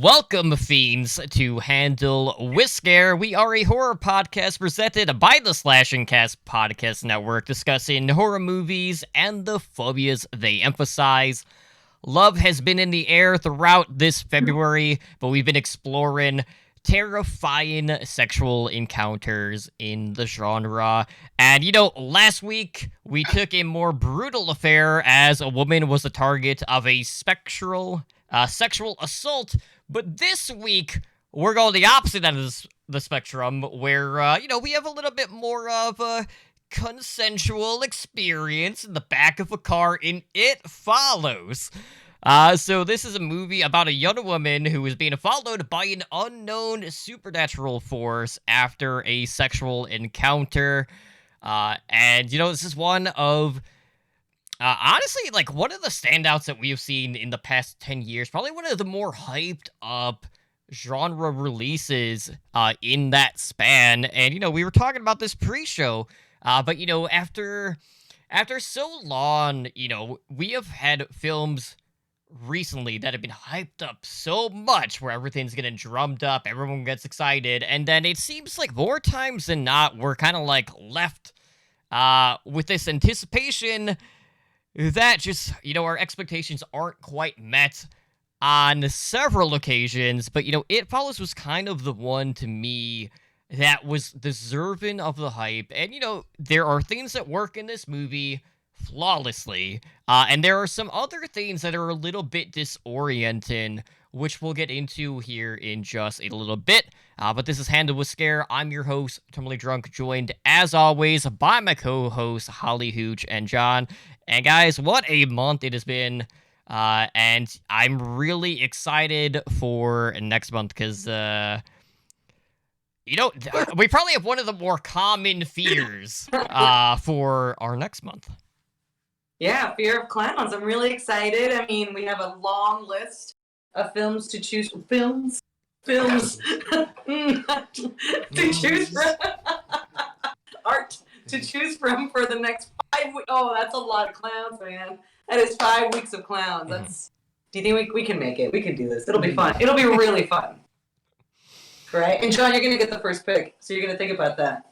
Welcome, fiends, to Handle with Scare. We are a horror podcast presented by the Slashing Cast Podcast Network, discussing horror movies and the phobias they emphasize. Love has been in the air throughout this February, but we've been exploring terrifying sexual encounters in the genre. And, last week we took a more brutal affair as a woman was the target of a sexual assault. But this week, we're going the opposite end of the spectrum, where, we have a little bit more of a consensual experience in the back of a car in It Follows. So this is a movie about a young woman who is being followed by an unknown supernatural force after a sexual encounter. And this is one of, honestly, like, one of the standouts that we've seen in the past 10 years. Probably one of the more hyped up genre releases in that span. And, we were talking about this pre-show, but, after so long, we have had films recently that have been hyped up so much where everything's getting drummed up, everyone gets excited, and then it seems like more times than not we're kind of like left with this anticipation that just, our expectations aren't quite met on several occasions. But It Follows was kind of the one to me that was deserving of the hype. And there are things that work in this movie flawlessly, and there are some other things that are a little bit disorienting, which we'll get into here in just a little bit. But this is Handle with Scare. I'm your host, Totemlydrunk, joined as always by my co-hosts Holly, Hooch, and John. And guys, what a month it has been, and I'm really excited for next month because we probably have one of the more common fears for our next month. Yeah, fear of clowns. I'm really excited. I mean, we have a long list of films to choose from. Films to choose from. Art to choose from for the next 5 weeks. Oh, that's a lot of clowns, man. That is 5 weeks of clowns. Do you think we can make it? We can do this. It'll be fun. It'll be really fun. Right? And John, you're going to get the first pick, so you're going to think about that.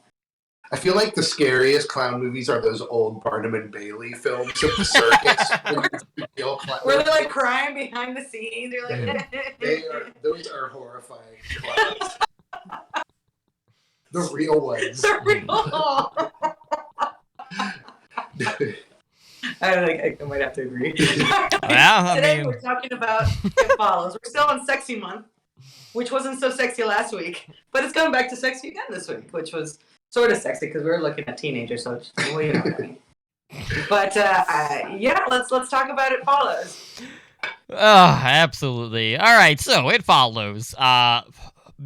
I feel like the scariest clwn movies are those old Barnum and Bailey films of the circus. Where they're like crying behind the scenes. You're like, those are horrifying clowns. The real ones. The real. I might have to agree. Today we're talking about It Follows. We're still on Sexy Month, which wasn't so sexy last week, but it's coming back to sexy again this week, which was sort of sexy because we were looking at teenagers, so But let's talk about It Follows. Oh, absolutely. All right, so It Follows.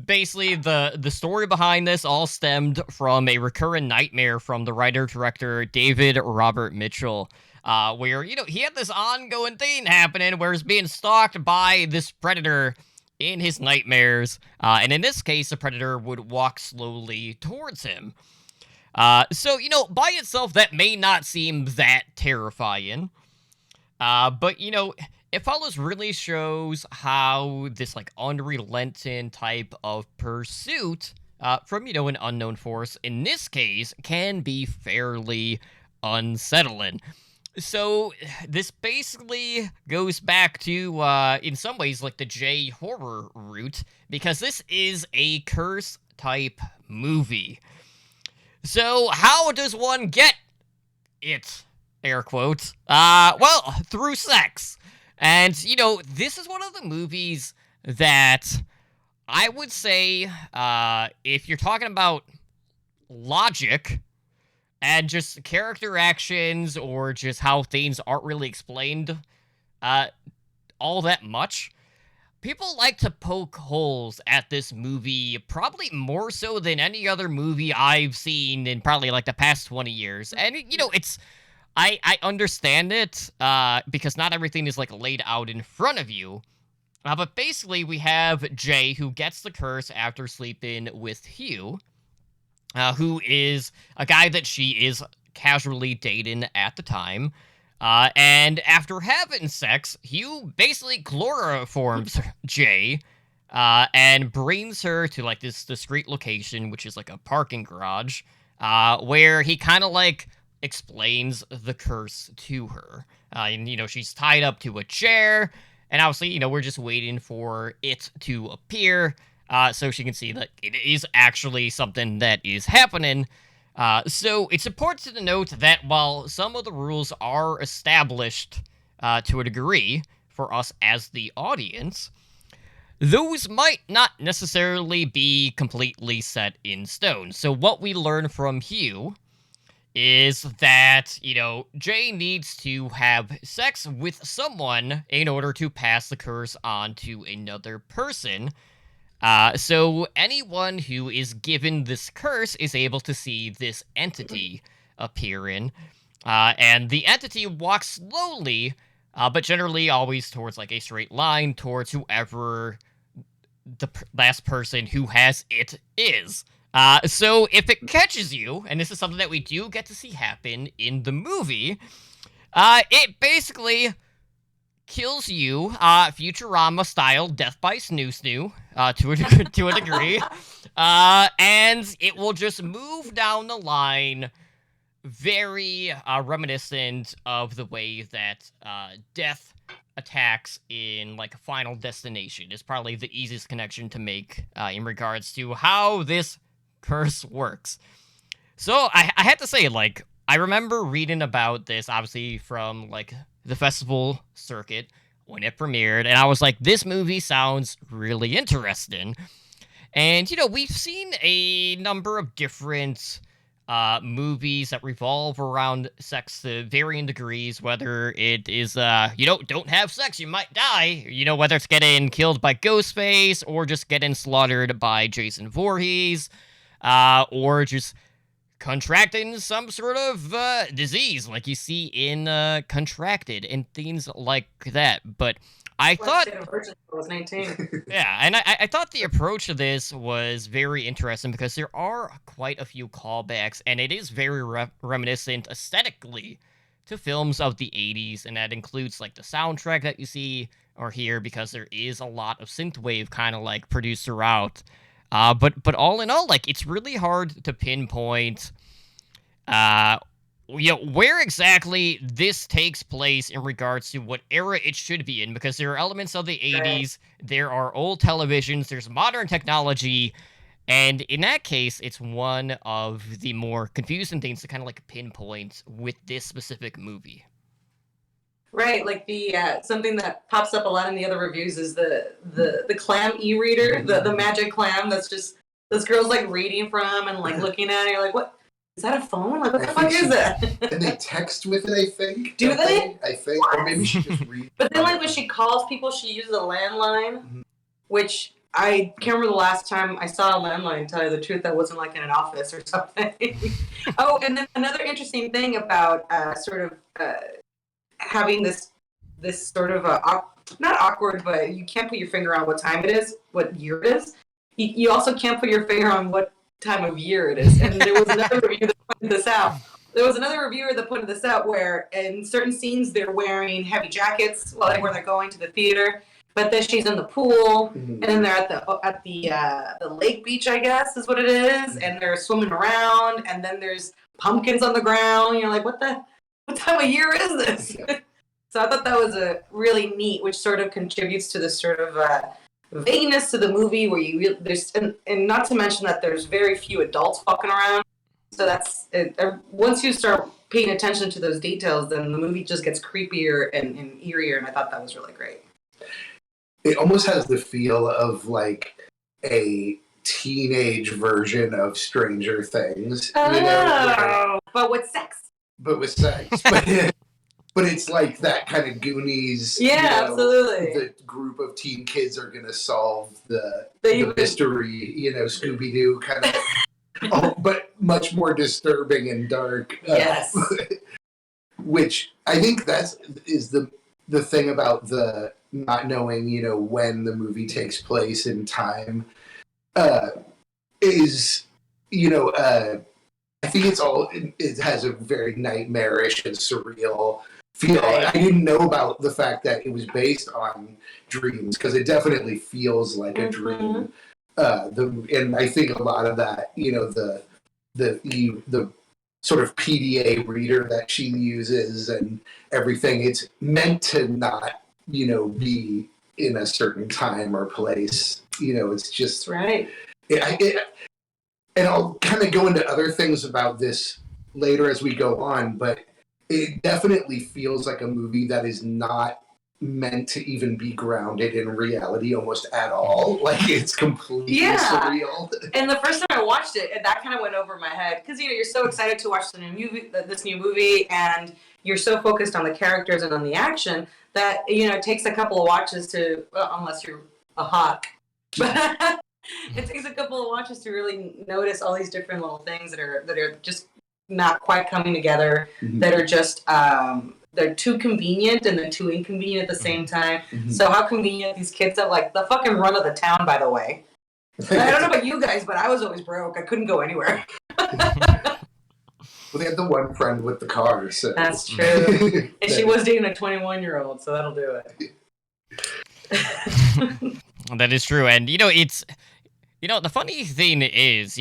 Basically, the story behind this all stemmed from a recurrent nightmare from the writer-director David Robert Mitchell, where, he had this ongoing thing happening where he's being stalked by this predator in his nightmares, and in this case, the predator would walk slowly towards him. So, by itself, that may not seem that terrifying, but, It Follows really shows how this, unrelenting type of pursuit from, an unknown force, in this case, can be fairly unsettling. So, this basically goes back to, in some ways, the J-horror route, because this is a curse-type movie. So, how does one get it? Air quotes. Well, through sex. And, this is one of the movies that I would say, if you're talking about logic and just character actions or just how things aren't really explained all that much, people like to poke holes at this movie probably more so than any other movie I've seen in probably the past 20 years. And, it's... I understand it, because not everything is, laid out in front of you. But basically, we have Jay, who gets the curse after sleeping with Hugh, who is a guy that she is casually dating at the time. And after having sex, Hugh basically chloroforms Jay, and brings her to like this discreet location, which is like a parking garage, where he kind of like explains the curse to her. And she's tied up to a chair, and obviously, we're just waiting for it to appear, so she can see that it is actually something that is happening. So it's important to note that while some of the rules are established to a degree for us as the audience, those might not necessarily be completely set in stone. So what we learn from Hugh is that, Jay needs to have sex with someone in order to pass the curse on to another person. So anyone who is given this curse is able to see this entity appearing. And the entity walks slowly, but generally always towards like a straight line towards whoever the last person who has it is. So if it catches you, and this is something that we do get to see happen in the movie, it basically kills you, Futurama style, death by snoo snoo, to a degree, and it will just move down the line, very reminiscent of the way that death attacks in like Final Destination is probably the easiest connection to make in regards to how this curse works. So I had to say, like, I remember reading about this, obviously, from, like, the festival circuit when it premiered, and I was like, this movie sounds really interesting. And, we've seen a number of different movies that revolve around sex to varying degrees, whether it is, don't have sex, you might die, whether it's getting killed by Ghostface, or just getting slaughtered by Jason Voorhees, or just contracting some sort of disease like you see in Contracted and things like that. But I thought, was 19. yeah, and I thought the approach to this was very interesting because there are quite a few callbacks, and it is very reminiscent aesthetically to films of the 80s, and that includes like the soundtrack that you see or hear, because there is a lot of synthwave kind of like produced throughout. But all in all, like, it's really hard to pinpoint, where exactly this takes place in regards to what era it should be in, because there are elements of the 80s, there are old televisions, there's modern technology, and in that case, it's one of the more confusing things to kind of like pinpoint with this specific movie. Right, like the something that pops up a lot in the other reviews is the clam e-reader, the magic clam that's just this girl's like reading from and like looking at it. You're like, what is that, a phone? Like, what the fuck is that? And they text with it, I think. Do they? I think, or maybe she just reads. But then, like, when she calls people, she uses a landline, which I can't remember the last time I saw a landline. To tell you the truth, that wasn't like in an office or something. Oh, and then another interesting thing about having this sort of not awkward, but you can't put your finger on what time it is, what year it is. You also can't put your finger on what time of year it is. And there was another review that pointed this out. There was another reviewer that pointed this out where in certain scenes they're wearing heavy jackets while they're going to the theater, but then she's in the pool, and then they're at the lake beach, I guess is what it is, and they're swimming around, and then there's pumpkins on the ground. You're like, what time of year is this? So I thought that was a really neat, which sort of contributes to this sort of vagueness to the movie, where there's and not to mention that there's very few adults fucking around. So that's once you start paying attention to those details, then the movie just gets creepier and eerier, and I thought that was really great. It almost has the feel of like a teenage version of Stranger Things. But with sex. But it's like that kind of Goonies. Yeah, absolutely. The group of teen kids are going to solve the mystery, Scooby-Doo kind of, but much more disturbing and dark. Yes. Which I think is the thing about the not knowing, when the movie takes place in time, is, I think it has a very nightmarish and surreal feel. Right. I didn't know about the fact that it was based on dreams, because it definitely feels like a dream. And I think a lot of that, the sort of PDA reader that she uses and everything, it's meant to not, be in a certain time or place. It's just right. And I'll kind of go into other things about this later as we go on, but it definitely feels like a movie that is not meant to even be grounded in reality almost at all. Like, it's completely surreal. And the first time I watched it, that kind of went over my head, because you're so excited to watch this new movie, and you're so focused on the characters and on the action that it takes a couple of watches to, well, unless you're a hawk, but it takes a couple of watches to really notice all these different little things that are just not quite coming together, that are just they're too convenient and then too inconvenient at the same time. So how convenient these kids have, like, the fucking run of the town, by the way. I don't know about you guys, but I was always broke. I couldn't go anywhere. Well, they had the one friend with the car, so. That's true. And she was dating a 21-year-old, so that'll do it. That is true. And, it's, the funny thing is,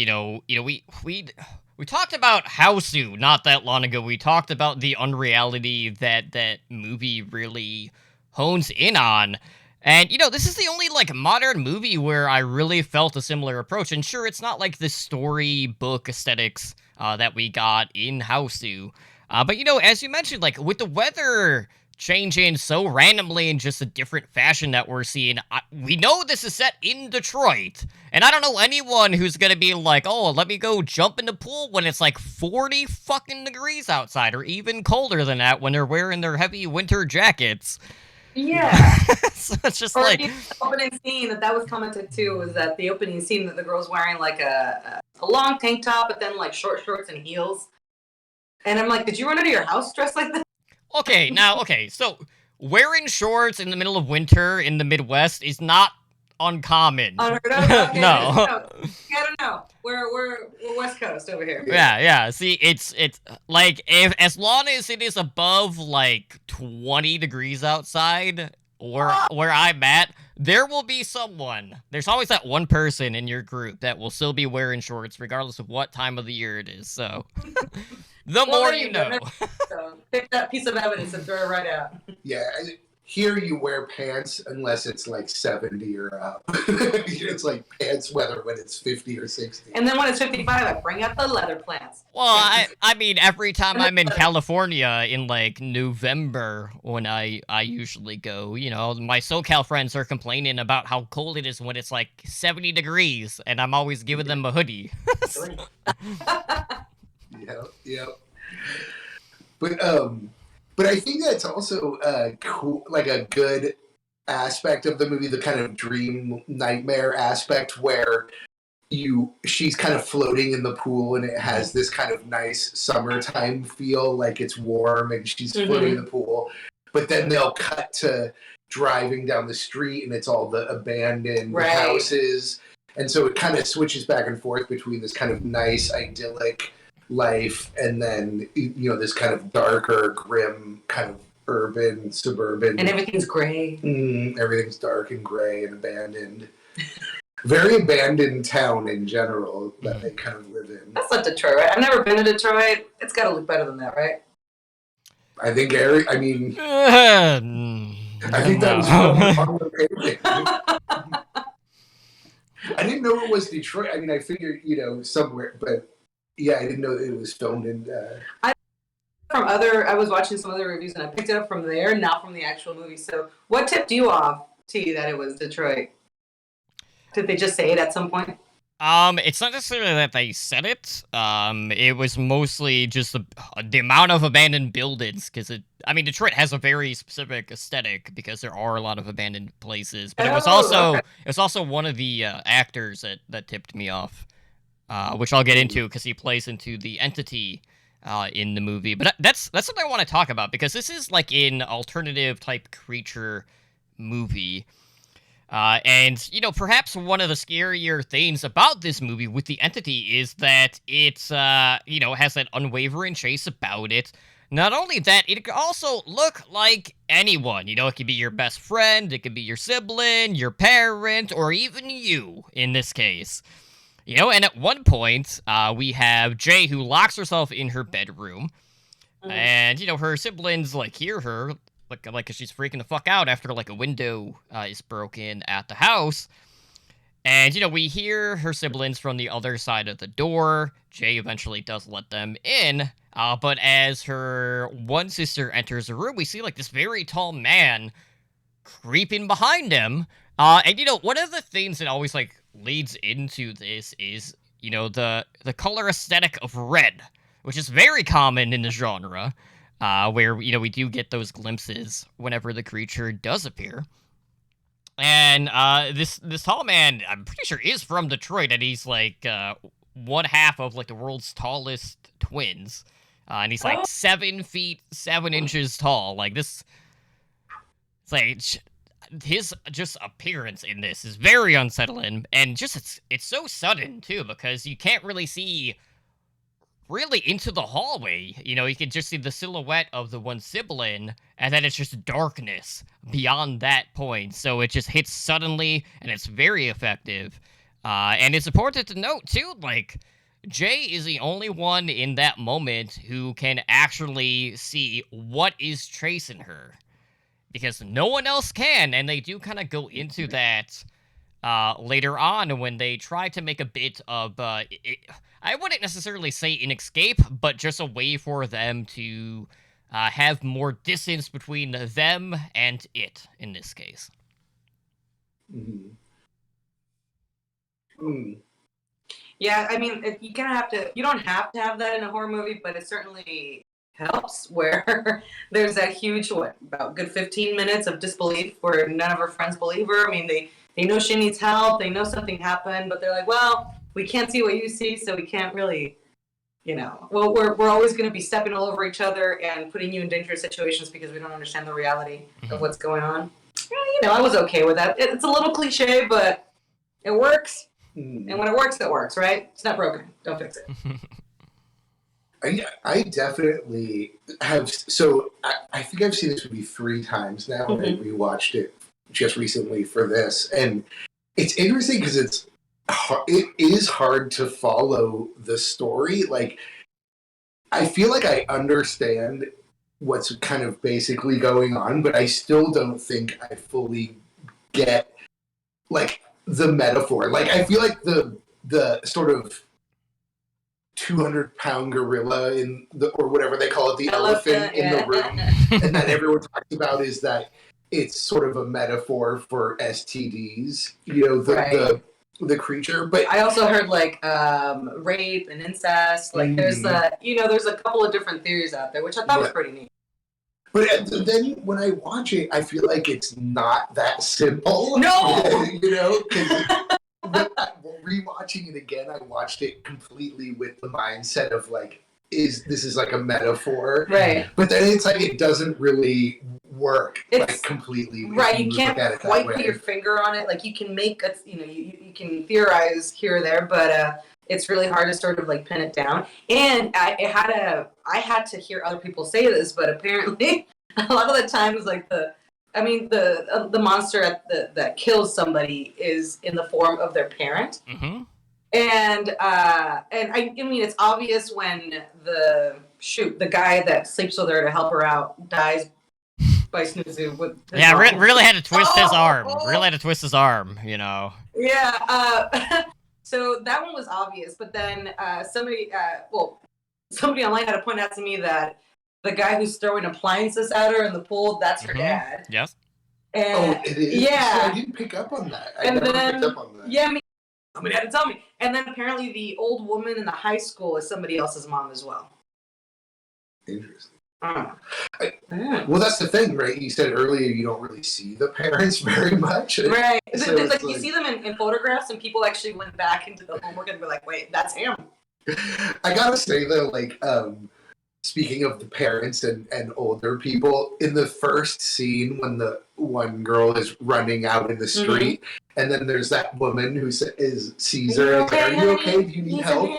we talked about Houseu not that long ago. We talked about the unreality that movie really hones in on. And, this is the only, modern movie where I really felt a similar approach. And sure, it's not like the storybook aesthetics that we got in Houseu. But, as you mentioned, with the weather changing so randomly in just a different fashion that we're seeing, we know this is set in Detroit, and I don't know anyone who's gonna be like, oh, let me go jump in the pool when it's 40 fucking degrees outside, or even colder than that when they're wearing their heavy winter jackets. Yeah. So it's just the opening scene that was commented too, was that the opening scene that the girl's wearing a long tank top, but then short shorts and heels, and I'm like, did you run out of your house dressed like that? Okay, so wearing shorts in the middle of winter in the Midwest is not uncommon. Unheard of? Okay, no. I don't know. We're West Coast over here. Yeah. See, it's if as long as it is above 20 degrees outside or where I'm at, there will be someone. There's always that one person in your group that will still be wearing shorts regardless of what time of the year it is. So the more you know. So pick that piece of evidence and throw it right out. Yeah, here you wear pants unless it's 70 or up. It's pants weather when it's 50 or 60. And then when it's 55, I bring out the leather plants. Well, I mean, every time I'm in California in November when I usually go, my SoCal friends are complaining about how cold it is when it's 70 degrees, and I'm always giving them a hoodie. Yep. But I think that's also cool, a good aspect of the movie, the kind of dream nightmare aspect where she's kind of floating in the pool and it has this kind of nice summertime feel, it's warm and she's floating in the pool. But then they'll cut to driving down the street and it's all the abandoned houses. And so it kind of switches back and forth between this kind of nice, idyllic life and then this kind of darker, grim, kind of urban, suburban, and everything's gray. Everything's dark and gray and abandoned. Very abandoned town in general that they kind of live in. That's not Detroit, right? I've never been to Detroit. It's got to look better than that, right? I think I think that was on the page. I didn't know it was Detroit. I mean, I figured somewhere, but yeah, I didn't know that it was filmed in. I was watching some other reviews and I picked it up from there, not from the actual movie. So, what tipped you off to you that it was Detroit? Did they just say it at some point? It's not necessarily that they said it. It was mostly just the amount of abandoned buildings, because Detroit has a very specific aesthetic because there are a lot of abandoned places. But it was also one of the actors that tipped me off. Which I'll get into because he plays into the entity in the movie. But that's something I want to talk about because this is an alternative type creature movie. And perhaps one of the scarier things about this movie with the entity is that it's has that unwavering chase about it. Not only that, it could also look like anyone. It could be your best friend, it could be your sibling, your parent, or even you in this case. And at one point, we have Jay who locks herself in her bedroom, and her siblings hear her, like she's freaking the fuck out after a window is broken at the house. And, we hear her siblings from the other side of the door. Jay eventually does let them in. But as her one sister enters the room, we see, this very tall man creeping behind him. And, one of the things that always, leads into this is, the color aesthetic of red, which is very common in the genre, where, we do get those glimpses whenever the creature does appear. And this tall man, I'm pretty sure, is from Detroit, and he's one half of the world's tallest twins, and he's 7 feet 7 inches tall. This, it's his just appearance in this is very unsettling, and just it's so sudden too, because you can't really see really into the hallway. You can just see the silhouette of the one sibling, and then it's just darkness beyond that point. So it just hits suddenly, and it's very effective. And it's important to note, too, Jay is the only one in that moment who can actually see what is tracing her. Because no one else can, and they do kind of go into that later on when they try to make a bit of, I wouldn't necessarily say an escape, but just a way for them to have more distance between them and it, in this case. Mm-hmm. Yeah, I mean, you don't have to have that in a horror movie, but it certainly helps where there's that huge, about good 15 minutes of disbelief where none of her friends believe her. I mean, they know she needs help, they know something happened, but they're like, well, we can't see what you see, so we can't really, well, we're always going to be stepping all over each other and putting you in dangerous situations because we don't understand the reality of what's going on. I was okay with that. It's a little cliche, but it works. And when it works, right? It's not broken. Don't fix it. I definitely have. So I think I've seen this movie 3 times now, and I rewatched it just recently for this. And it's interesting because it is hard to follow the story. I feel like I understand what's kind of basically going on, but I still don't think I fully get the metaphor. I feel like the sort of 200-pound gorilla or whatever they call it, the elephant in the room, and that everyone talks about is that it's sort of a metaphor for STDs. The creature. But I also heard rape and incest. There's there's a couple of different theories out there, which I thought was pretty neat. But then when I watch it, I feel like it's not that simple. No! But rewatching it again, I watched it completely with the mindset of this is a metaphor, right? But then it's it doesn't really work completely, right? You can't quite put your finger on it. You can make you can theorize here or there, but it's really hard to sort of pin it down. And I had to hear other people say this, but apparently a lot of the times the monster that kills somebody is in the form of their parent. Mm-hmm. And I mean, it's obvious when the guy that sleeps with her to help her out dies by Snoozu with his arm. Really had to twist his arm. Really had to twist his arm, Yeah. So that one was obvious, but then somebody online had to point out to me that the guy who's throwing appliances at her in the pool, that's her dad. Yes. And, it is? Yeah. So I didn't pick up on that. I never picked up on that. Yeah, somebody had to tell me. And then apparently the old woman in the high school is somebody else's mom as well. Interesting. Well, that's the thing, right? You said earlier you don't really see the parents very much. Right. So it's you see them in photographs, and people actually went back into the homework and were like, wait, that's him. I gotta say, though, speaking of the parents and older people, in the first scene when the one girl is running out in the street, and then there's that woman who sees her and is like, are you okay? Do you need help?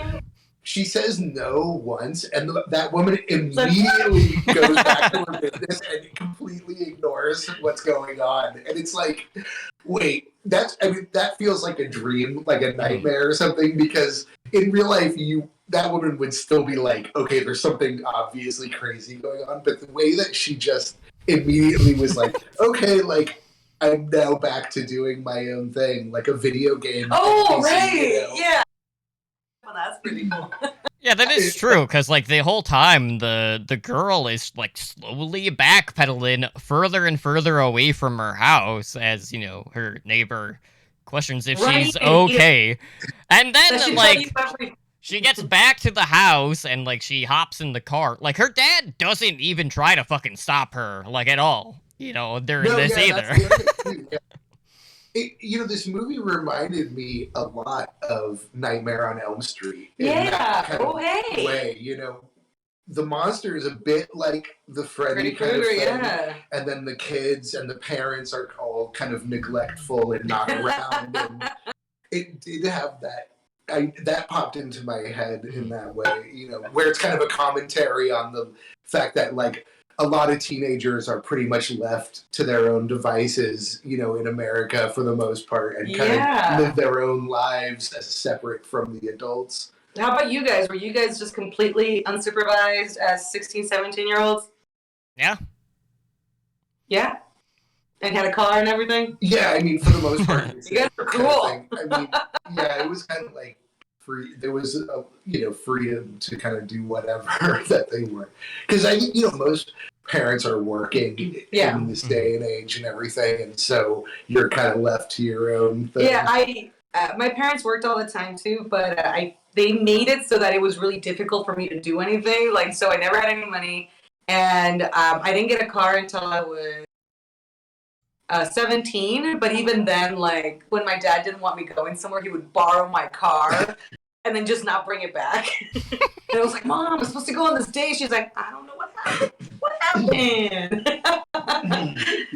she says no once, and that woman immediately goes back to her business and completely ignores what's going on. And it's like, wait, that feels like a dream, like a nightmare or something, because in real life, that woman would still be like, okay, there's something obviously crazy going on, but the way that she just immediately was like, okay, like, I'm now back to doing my own thing, like a video game. Oh, right, yeah. Well, that's pretty cool. Yeah, that is true, because, like, the whole time, the girl is, like, slowly backpedaling further and further away from her house as, her neighbor questions if she's okay. And then, like, she gets back to the house and, like, she hops in the car. Like, her dad doesn't even try to fucking stop her, like, at all, during this either. This movie reminded me a lot of Nightmare on Elm Street. Yeah. Way. The monster is a bit like the Freddy kind of thing, and then the kids and the parents are all kind of neglectful and not around. And it did have that. That popped into my head in that way. Where it's kind of a commentary on the fact that, like, a lot of teenagers are pretty much left to their own devices, in America for the most part, and kind of live their own lives as separate from the adults. How about you guys? Were you guys just completely unsupervised as 16, 17-year-olds? Yeah. Yeah? And had a car and everything? Yeah, I mean, for the most part. You guys were cool. I mean, yeah, it was kind of like free. There was, freedom to kind of do whatever that they were. Because I think, most parents are working in this day and age and everything, and so you're kind of left to your own thing. Yeah, my parents worked all the time too, but they made it so that it was really difficult for me to do anything. Like, so I never had any money, and I didn't get a car until I was 17. But even then, like, when my dad didn't want me going somewhere, he would borrow my car and then just not bring it back. And I was like, Mom, I'm supposed to go on this date. She's like, I don't know what happened. What happened? That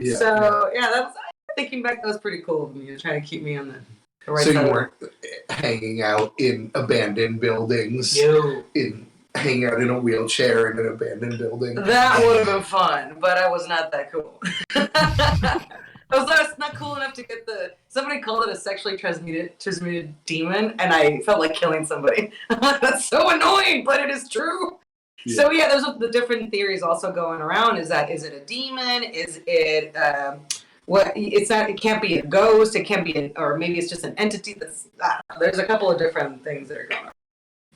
was, thinking back, that was pretty cool of me to try to keep me on the right side. So you weren't hanging out in abandoned buildings, hanging out in a wheelchair in an abandoned building? That would have been fun, but I was not that cool. I was not cool enough to get somebody called it a sexually transmitted demon, and I felt like killing somebody. That's so annoying, but it is true. Yeah. So yeah, there's the different theories also going around. Is it a demon? Is it what? It's not. It can't be a ghost. It can't be, or maybe it's just an entity. There's a couple of different things that are going on.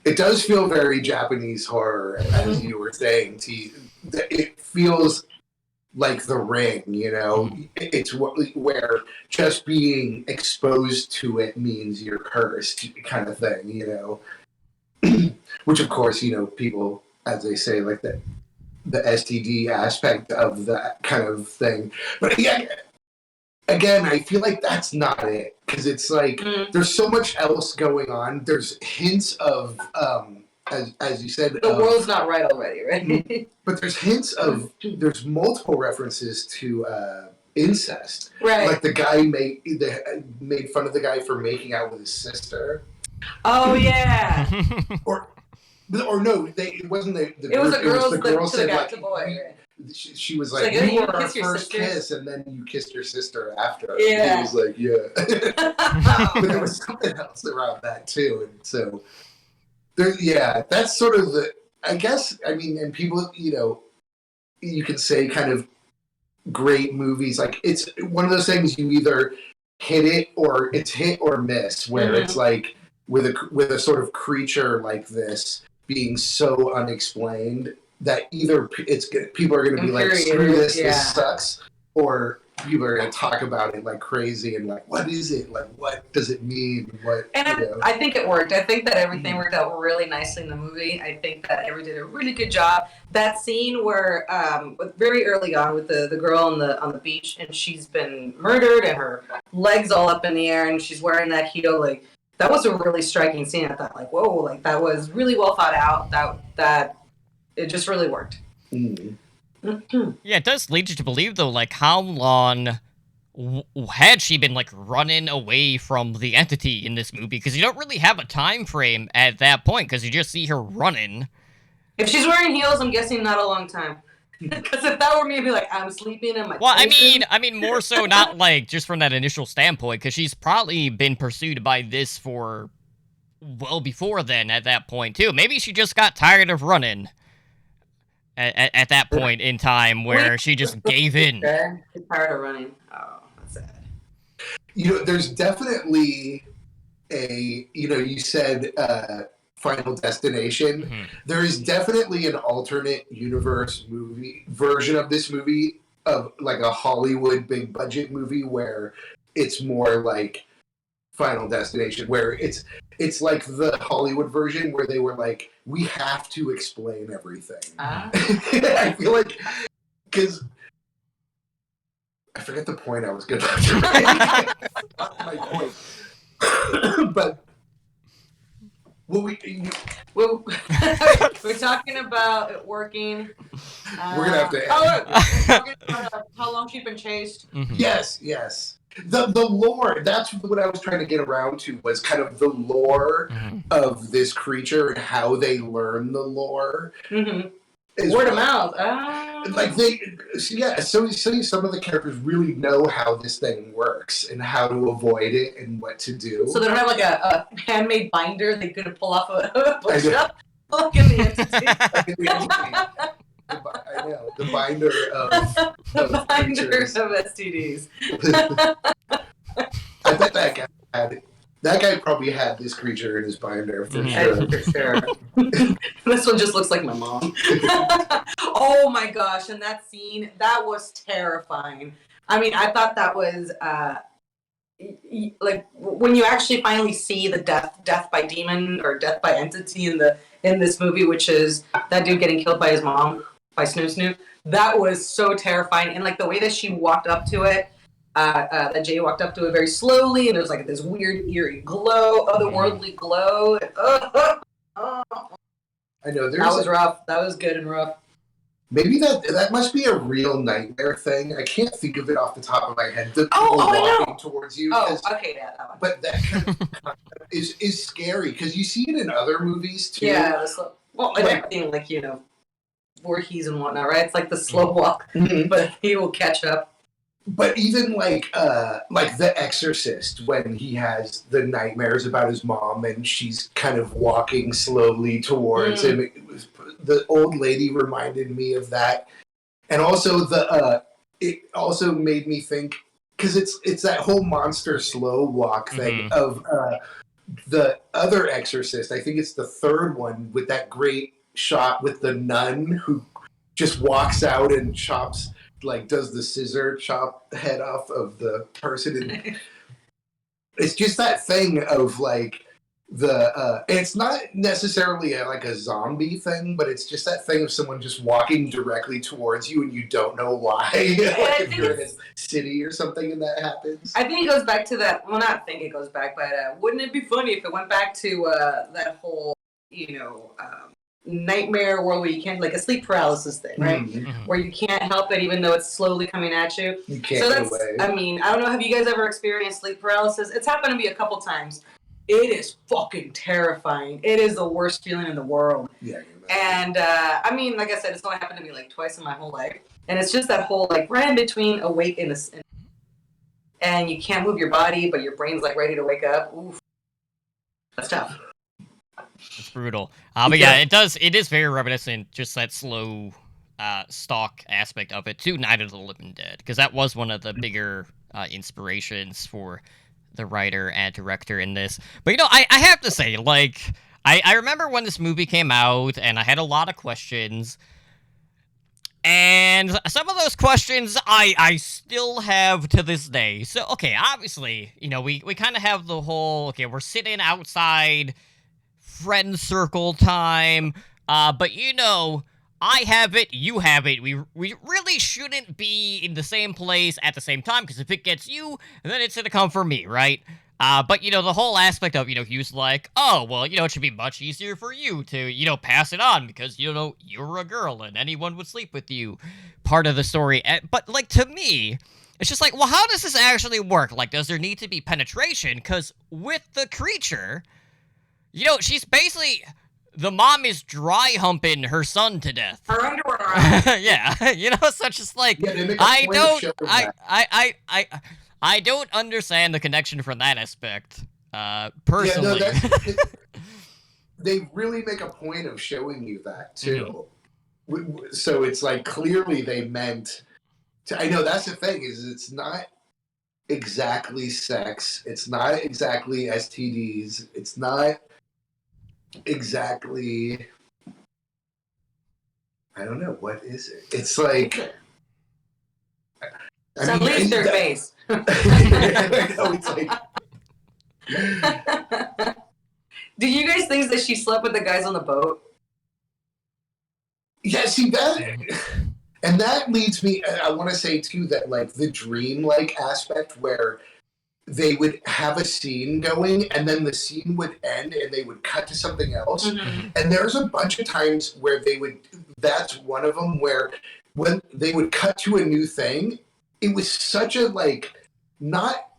It does feel very Japanese horror, as you were saying. It feels like The Ring, It's where just being exposed to it means you're cursed, kind of thing, Which, of course, people, as they say, like the STD aspect of that kind of thing. But yeah, again, I feel like that's not it, because it's like there's so much else going on. There's hints of as you said, the world's not right already, right? But there's hints of there's multiple references to incest. Right. Like the guy made fun of the guy for making out with his sister. Oh yeah. or no, it wasn't the it was the girls. The girl said the like boy. She was like, "You were our first kiss, and then you kissed your sister after." Yeah. And he was like, "Yeah." But there was something else around that too, and so. That's sort of I guess, I mean, and people, you can say kind of great movies, like it's one of those things you either hit it or it's hit or miss, where it's like with a sort of creature like this being so unexplained that either people are going to be like, screw this, this sucks, or people are going to talk about it like crazy and like, what is it? Like, what does it mean? I think it worked. I think that everything worked out really nicely in the movie. I think that everyone did a really good job. That scene where, very early on with the girl on the beach, and she's been murdered and her legs all up in the air and she's wearing that heel, like, that was a really striking scene. I thought, like, whoa, like that was really well thought out. That it just really worked. Yeah, it does lead you to believe, though, like, how long had she been like running away from the entity in this movie, because you don't really have a time frame at that point because you just see her running. If she's wearing heels, I'm guessing not a long time. Because if that were me, I'd be like, I'm sleeping in my. Well, I mean, more so not like just from that initial standpoint, because she's probably been pursued by this for well before then. At that point, too, maybe she just got tired of running. At that point in time, where she just gave in. She's tired of running. Oh, that's sad. There's definitely a. You said. Final Destination. Mm-hmm. There is definitely an alternate universe movie version of this movie, of like a Hollywood big budget movie where it's more like Final Destination, where it's like the Hollywood version where they were like, we have to explain everything. I feel like, because I forget the point I was going to make. My point. But we're talking about it working. We're gonna have to. Talking about how long she's been chased. Mm-hmm. Yes. The lore. That's what I was trying to get around to. Was kind of the lore of this creature and how they learn the lore. Mm-hmm. Word of mouth. Like so some of the characters really know how this thing works and how to avoid it and what to do. So they don't have like a handmade binder they could pull off a bookshelf. Look in the entity. I know. The binder of binders of STDs. I bet that guy probably had this creature in his binder for sure. For sure. This one just looks like my mom. Oh my gosh, and that scene, that was terrifying. I mean, I thought that was like when you actually finally see the death by demon or death by entity in this movie, which is that dude getting killed by his mom by Snoop. That was so terrifying, and like the way that she walked up to it. That Jay walked up to it very slowly, and there was like this weird, eerie glow, otherworldly glow. I know that was rough. That was good and rough. Maybe that must be a real nightmare thing. I can't think of it off the top of my head. The people walking towards you. Oh, okay, yeah, that one. But that kind of is scary because you see it in other movies too. Yeah, everything like Voorhees and whatnot, right? It's like the slow walk, but he will catch up. But even like The Exorcist, when he has the nightmares about his mom and she's kind of walking slowly towards him, the old lady reminded me of that, and also it also made me think because it's that whole monster slow walk thing of the other Exorcist. I think it's the third one with that great shot with the nun who just walks out and chops. Like does the scissor chop the head off of the person, and it's just that thing of like it's not necessarily a zombie thing, but it's just that thing of someone just walking directly towards you and you don't know why. Like if you're in a city or something and that happens. I think it goes back to that. Well, not think it goes back, but wouldn't it be funny if it went back to that whole nightmare world where you can't, like a sleep paralysis thing, right? Where you can't help it even though it's slowly coming at you. You can't get away. I mean, I don't know, have you guys ever experienced sleep paralysis? It's happened to me a couple times. It is fucking terrifying. It is the worst feeling in the world. Yeah. And I mean, like I said, it's only happened to me like twice in my whole life. And it's just that whole like right in between awake and you can't move your body, but your brain's like ready to wake up. Oof. That's tough. It's brutal. But yeah, it is very reminiscent, just that slow stalk aspect of it to Night of the Living Dead, because that was one of the bigger inspirations for the writer and director in this. But I have to say, like, I remember when this movie came out, and I had a lot of questions, and some of those questions I still have to this day. So, okay, obviously, we kind of have the whole, okay, we're sitting outside friend circle time, but I have it, you have it. We really shouldn't be in the same place at the same time, because if it gets you, then it's gonna come for me, right? But the whole aspect of he was like, oh well, it should be much easier for you to pass it on because you're a girl and anyone would sleep with you. Part of the story, but like to me, It's just like, well, how does this actually work? Like, does there need to be penetration? Because with the creature, she's basically, the mom is dry humping her son to death. Her underwear on. Yeah, so it's just like, they make a I point of don't, showing I, that. I don't understand the connection from that aspect, personally. They really make a point of showing you that too. So it's like clearly they meant to. I know that's the thing, is it's not exactly sex. It's not exactly STDs. It's not exactly. I don't know, what is it. It's like. It's at least their face. I know, it's like. Do you guys think that she slept with the guys on the boat? Yeah, see that, and that leads me. I want to say too that like the dream-like aspect where they would have a scene going, and then the scene would end, and they would cut to something else. Mm-hmm. And there's a bunch of times where they would. That's one of them where when they would cut to a new thing, it was such a like not.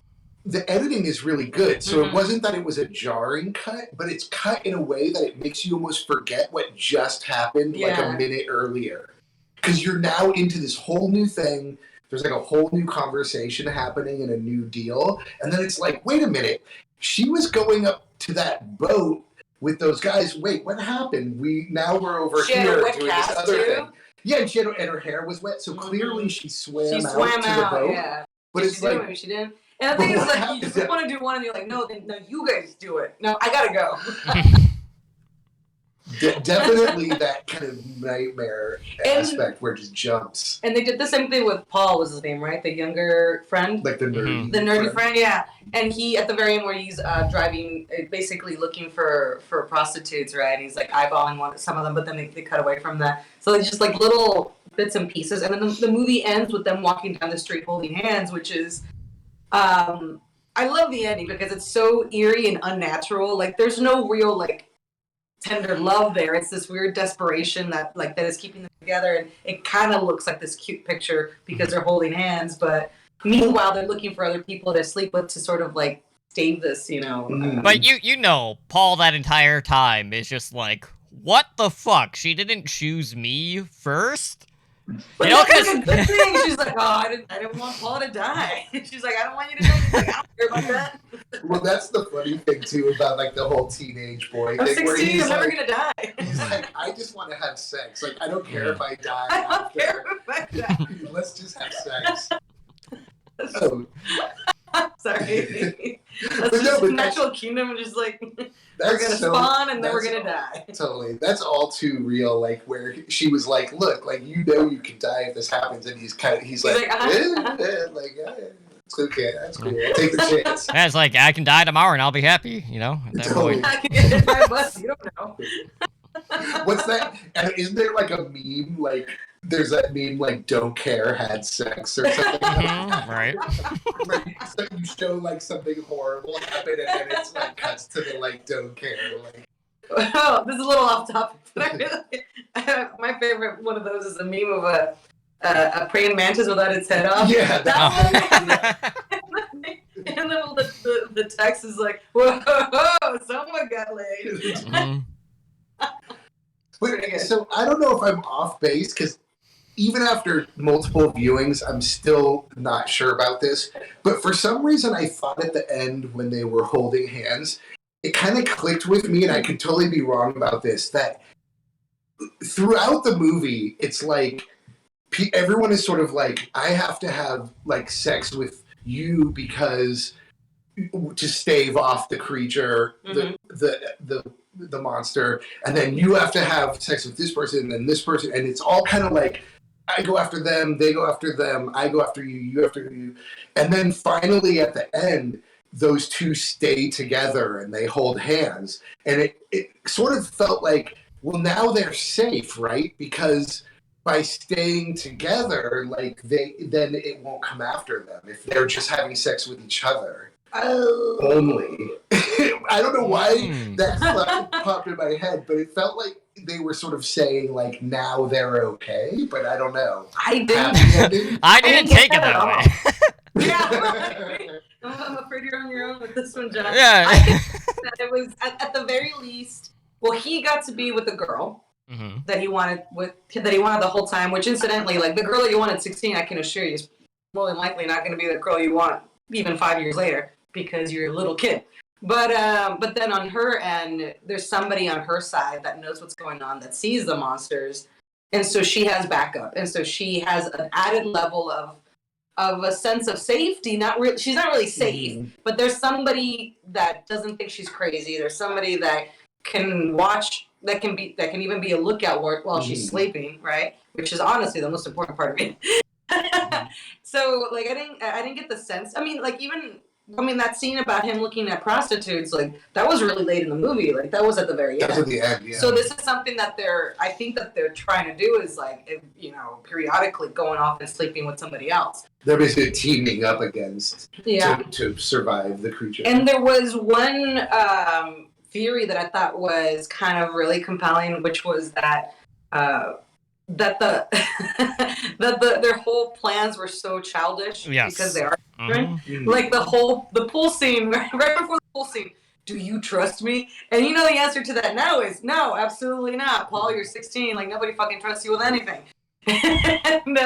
The editing is really good, so it wasn't that it was a jarring cut, but it's cut in a way that it makes you almost forget what just happened like a minute earlier. Because you're now into this whole new thing, there's like a whole new conversation happening and a new deal, and then it's like, wait a minute, she was going up to that boat with those guys, wait, what happened? We're over here doing this other thing. Yeah, and her hair was wet, so clearly she swam out to the boat. Yeah. But Did it's she do like... it? Maybe she didn't. And the thing is, like, you just want to do one, and you're like, no, you guys do it. No, I gotta go. Definitely that kind of nightmare aspect where it just jumps. And they did the same thing with Paul, was his name, right? The younger friend? Like the nerdy The nerdy friend, yeah. And he, at the very end where he's driving, basically looking for prostitutes, right? And he's like eyeballing some of them, but then they cut away from that. So it's just like little bits and pieces. And then the movie ends with them walking down the street holding hands, which is... I love the ending because it's so eerie and unnatural. Like, there's no real, like, tender love there. It's this weird desperation that is keeping them together, and it kind of looks like this cute picture because they're holding hands, but meanwhile, they're looking for other people to sleep with to sort of, like, stave this, But you know, Paul that entire time is just like, what the fuck? She didn't choose me first? But that's like a good thing. She's like, I didn't want Paul to die. She's like, I don't want you to die. She's like, I don't care about that. Well, that's the funny thing too about like the whole teenage boy I'm thing. 16. I'm never gonna die. He's like, I just want to have sex. Like, I don't care if I die. I don't care if I die. Let's just have sex. Oh. Sorry. That's just natural kingdom. Just like, we're gonna spawn and then we're gonna die. Totally. That's all too real. Like where she was like, look, like you can die if this happens, and he's like, it's okay, that's cool. I'll take the chance. Yeah, it's like, I can die tomorrow and I'll be happy, at that Totally. point. I can get hit by a bus. You don't know. What's that? And isn't there like a meme like? There's that meme like "Don't care, had sex" or something. Right. Where you show like something horrible happen, and then it's like cuts to the like "Don't care." Like, oh, this is a little off topic, but my favorite one of those is a meme of a praying mantis without its head off. Yeah, and then the text is like, "Whoa, someone got laid." So I don't know if I'm off base because even after multiple viewings, I'm still not sure about this. But for some reason, I thought at the end when they were holding hands, it kind of clicked with me, and I could totally be wrong about this, that throughout the movie, it's like everyone is sort of like, I have to have like sex with you because to stave off the creature, the monster, and then you have to have sex with this person and then this person, and it's all kind of like I go after them, they go after them, I go after you, you after you, and then finally at the end those two stay together and they hold hands, and it sort of felt like, well, now they're safe, right? Because by staying together, like then it won't come after them if they're just having sex with each other. Oh. Only. I don't know why that thought popped in my head, but it felt like they were sort of saying, like, now they're okay, but I don't know. I didn't take it that way. Yeah. I'm afraid you're on your own with this one, John. Yeah. I think that it was at the very least. Well, he got to be with a girl that he wanted the whole time. Which, incidentally, like the girl that you want at 16, I can assure you is more than likely not going to be the girl you want even 5 years later because you're a little kid. But then on her end, there's somebody on her side that knows what's going on, that sees the monsters, and so she has backup, and so she has an added level of a sense of safety. She's not really safe, but there's somebody that doesn't think she's crazy. There's somebody that can watch, that can even be a lookout while she's sleeping, right? Which is honestly the most important part of it. So like I didn't get the sense. I mean, like that scene about him looking at prostitutes, like that was really late in the movie. Like that was at the very end. That's at the end, yeah. So this is something that I think they're trying to do is like, periodically going off and sleeping with somebody else. They're basically teaming up against to survive the creature. And there was one theory that I thought was kind of really compelling, which was that their whole plans were so childish because they are children. Like the pool scene right before the pool scene. Do you trust me? And the answer to that now is no, absolutely not. Paul, you're 16. Like nobody fucking trusts you with anything. And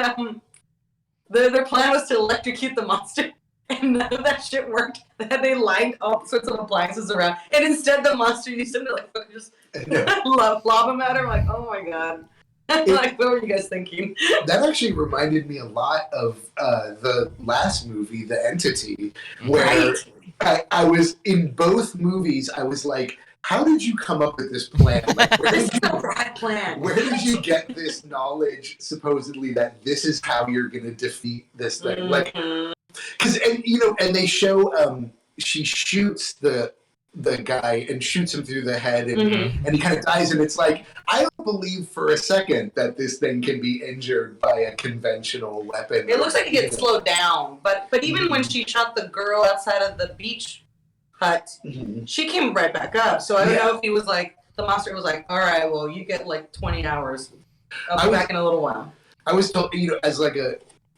their plan was to electrocute the monster. And none of that shit worked. They lined all sorts of appliances around. And instead the monster used them to like fucking just lob them at her. I'm like, oh my god. Like, what were you guys thinking? That actually reminded me a lot of the last movie, The Entity, where I was in both movies. I was like, how did you come up with this plan? Like, this is a rad plan. Where did you get this knowledge, supposedly, that this is how you're going to defeat this thing? Like, because and they show she shoots the guy and shoots him through the head, and he kind of dies, and it's like, I don't believe for a second that this thing can be injured by a conventional weapon. It looks like it gets slowed down, but even when she shot the girl outside of the beach hut, she came right back up. So I don't know if he was like, the monster was like, all right, well, you get like 20 hours. I'll be back in a little while. I was told, as like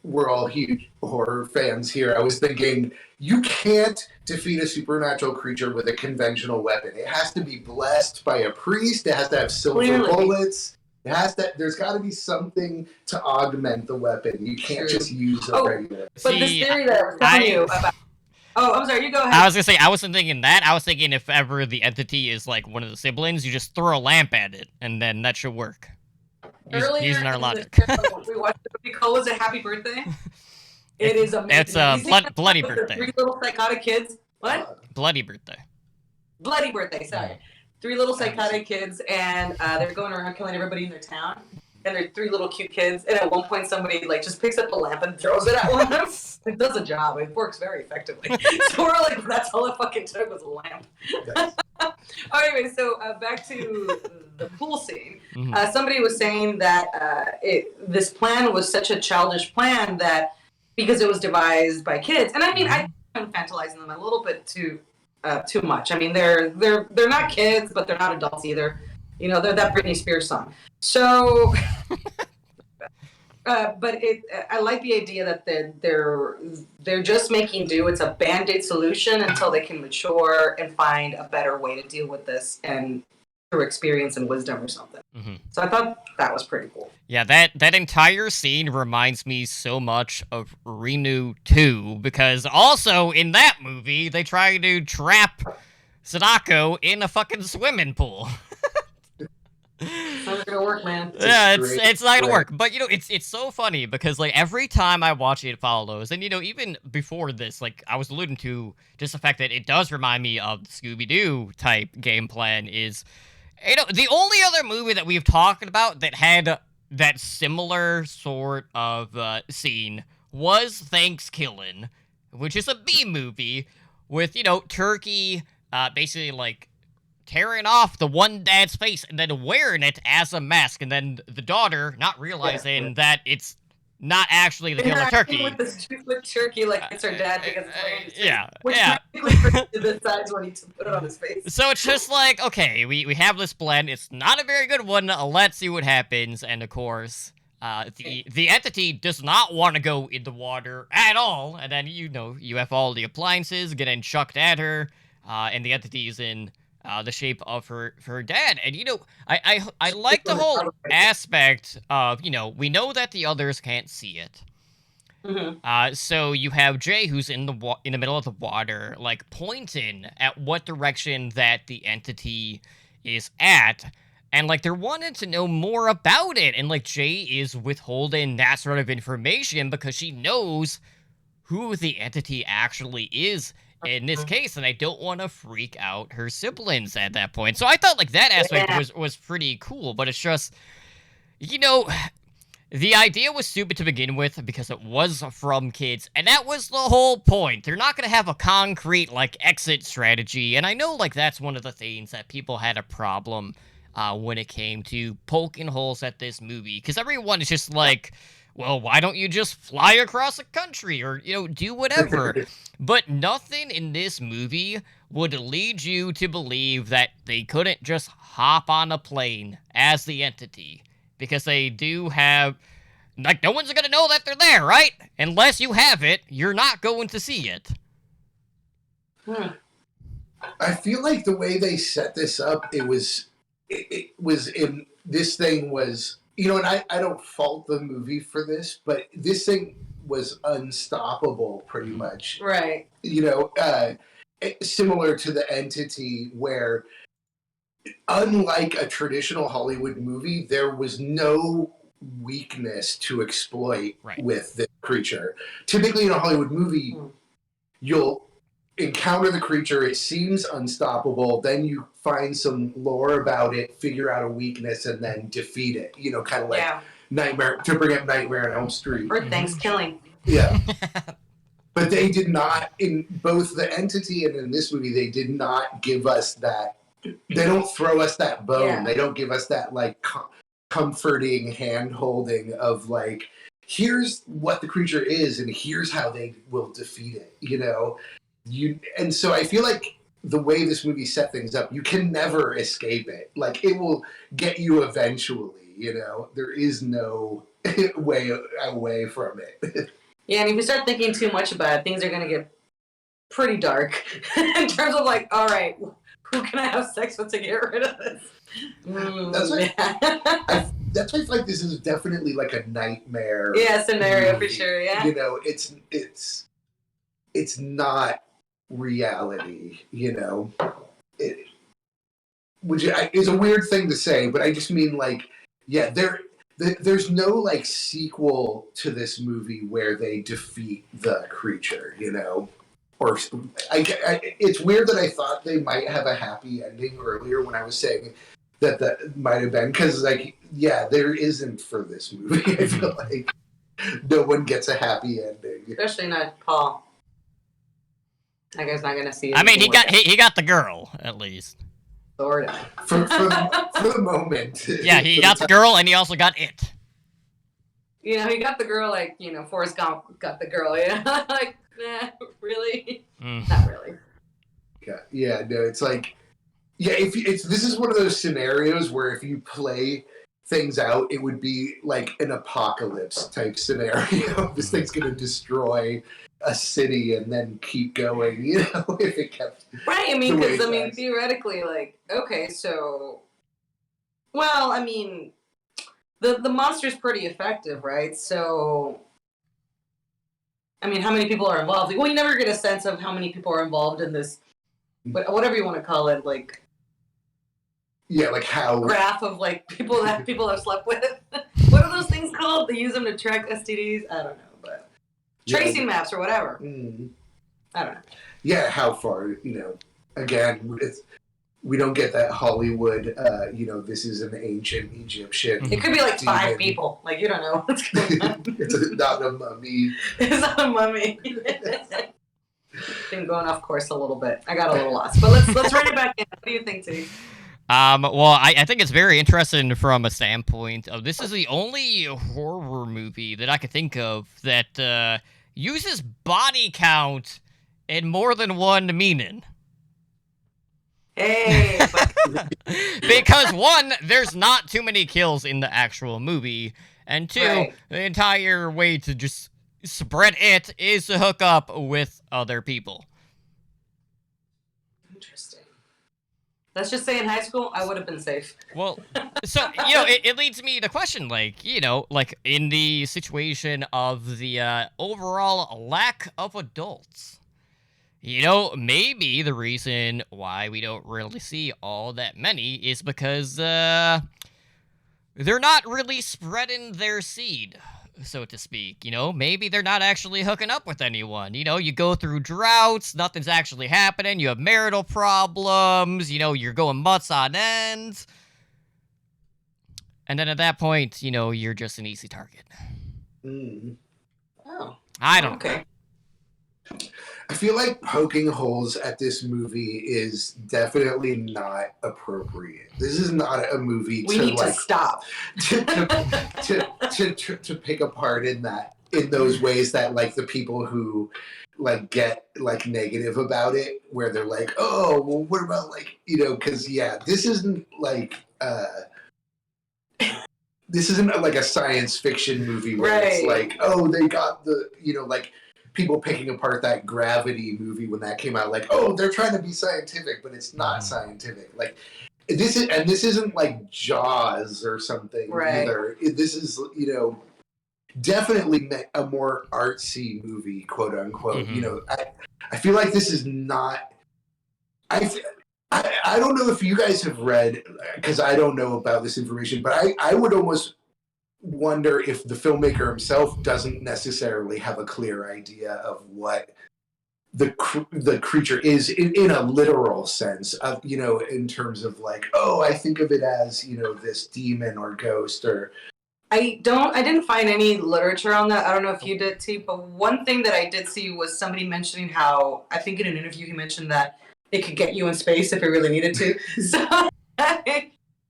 we're all huge horror fans here, I was thinking, you can't defeat a supernatural creature with a conventional weapon. It has to be blessed by a priest. It has to have silver bullets. There's got to be something to augment the weapon. You can't just use a regular. But this theory that I was telling you about... Oh, I'm sorry, you go ahead. I was going to say, I wasn't thinking that. I was thinking if ever the entity is like one of the siblings, you just throw a lamp at it, and then that should work. Earlier using our logic. We watched the movie Was It Happy Birthday? It is amazing. It's a bloody birthday. 3 little psychotic kids. What? Bloody birthday. Bloody birthday, sorry. 3 little psychotic kids, and they're going around killing everybody in their town. And they're 3 little cute kids, and at one point somebody like just picks up a lamp and throws it at one of them. It does a job. It works very effectively. So we're like, that's all it fucking took was a lamp. Yes. Anyway, so back to the pool scene. Somebody was saying that this plan was such a childish plan that because it was devised by kids, and I mean, I'm infantilizing them a little bit too much. I mean, they're not kids, but they're not adults either. They're that Britney Spears song. So, but I like the idea that they're just making do. It's a Band-Aid solution until they can mature and find a better way to deal with this, and through experience and wisdom or something. So I thought that was pretty cool. Yeah, that entire scene reminds me so much of Renu 2, because also in that movie, they try to trap Sadako in a fucking swimming pool. It's not gonna work, man. It's not gonna work. But it's so funny because like every time I watch It Follows, and even before this, like I was alluding to just the fact that it does remind me of the Scooby-Doo type game plan is, the only other movie that we've talked about that had that similar sort of scene was Thanksgiving, which is a B movie with Turkey basically like tearing off the one dad's face and then wearing it as a mask, and then the daughter not realizing that it's not actually the killer turkey. With the stupid turkey like it's her dad because it's wearing his face. Which technically decides when he to put it on his face. So it's just like, okay, we have this blend. It's not a very good one. Let's see what happens. And of course, the entity does not want to go in the water at all, and then you have all the appliances getting chucked at her, and the entity is in the shape of her dad. And I like the whole aspect of we know that the others can't see it. Mm-hmm. So you have Jay, who's in the middle of the water, like pointing at what direction that the entity is at, and like they're wanting to know more about it, and like Jay is withholding that sort of information because she knows who the entity actually is in this case, and I don't want to freak out her siblings at that point. So I thought like that aspect was pretty cool, but it's just the idea was stupid to begin with because it was from kids, and that was the whole point. They're not going to have a concrete, like, exit strategy, and I know, like, that's one of the things that people had a problem when it came to poking holes at this movie, because everyone is just like, well, why don't you just fly across the country, or, do whatever? But nothing in this movie would lead you to believe that they couldn't just hop on a plane as the entity. Because they do have, like, no one's going to know that they're there, right? Unless you have it, you're not going to see it. I feel like the way they set this up, it was in, this thing was, and I don't fault the movie for this, but this thing was unstoppable pretty much. Right. Similar to the entity where, unlike a traditional Hollywood movie, there was no weakness to exploit with the creature. Typically in a Hollywood movie, you'll encounter the creature, it seems unstoppable, then you find some lore about it, figure out a weakness, and then defeat it. Kind of like Nightmare, to bring up Nightmare on Elm Street. Or Thanksgiving. Yeah. But they did not, in both the entity and in this movie, they did not give us that. They don't throw us that bone. Yeah. They don't give us that, like, comforting hand-holding of, like, here's what the creature is and here's how they will defeat it, And so I feel like the way this movie set things up, you can never escape it. Like, it will get you eventually, There is no way away from it. Yeah, and if you start thinking too much about it, things are going to get pretty dark in terms of, like, all right, who can I have sex with to get rid of this? That's why I feel like this is definitely like a nightmare. Scenario movie. For sure. Yeah, it's not reality. Which is a weird thing to say, but I just mean like, there's no like sequel to this movie where they defeat the creature. Or it's weird that I thought they might have a happy ending earlier when I was saying that might have been, because there isn't for this movie. I feel like no one gets a happy ending, especially not Paul. I guess not gonna see it. I mean, he got the girl at least. Sort of. For the moment. Yeah, he got the girl and he also got it. He got the girl like Forrest Gump got the girl. Like. Nah, really? Not really. Yeah. No, it's like, this is one of those scenarios where if you play things out, it would be like an apocalypse type scenario. This thing's gonna destroy a city and then keep going. If it kept right. I mean, because theoretically, like, okay, so, well, I mean, the monster's pretty effective, right? So. I mean, how many people are involved? Well, you never get a sense of how many people are involved in this, whatever you want to call it, like. Yeah, like how. Graph of like people have slept with. What are those things called? They use them to track STDs. I don't know, but tracing maps or whatever. I don't know. Yeah, how far? Again, we don't get that Hollywood. This is an ancient Egyptian. It could be like demon. 5 people. Like, you don't know what's going on. It's not a mummy. It's not a mummy. Been going off course a little bit. I got a little lost, but let's run it back in. What do you think, T? Well, I think it's very interesting from a standpoint of this is the only horror movie that I could think of that uses body count in more than one meaning. Hey! Because one, there's not too many kills in the actual movie, And two, Right. the entire way to just spread it is to hook up with other people. Interesting. Let's just say in high school, I would have been safe. Well, so, it leads me to question, like, like in the situation of the overall lack of adults. Maybe the reason why we don't really see all that many is because they're not really spreading their seed, so to speak. Maybe they're not actually hooking up with anyone. You go through droughts, nothing's actually happening, you have marital problems, you're going months on end. And then at that point, you're just an easy target. Mm. Oh. I don't know. Okay. I feel like poking holes at this movie is definitely not appropriate. This is not a movie We need to stop. to pick apart in those ways that like the people who like get like negative about it, where they're like, oh, well, what about like because this isn't like this isn't like a science fiction movie where it's like, oh, they got the like people picking apart that Gravity movie when that came out, like, oh, they're trying to be scientific, but it's not scientific. Like, this isn't like Jaws or something either. This is, definitely a more artsy movie, quote unquote. I feel like this is not. I don't know if you guys have read, because I don't know about this information, but I would almost wonder if the filmmaker himself doesn't necessarily have a clear idea of what the creature is in a literal sense of in terms of like, oh, I think of it as this demon or ghost or. I didn't find any literature on that. I don't know if you did too, but one thing that I did see was somebody mentioning how, I think in an interview he mentioned that it could get you in space if it really needed to. So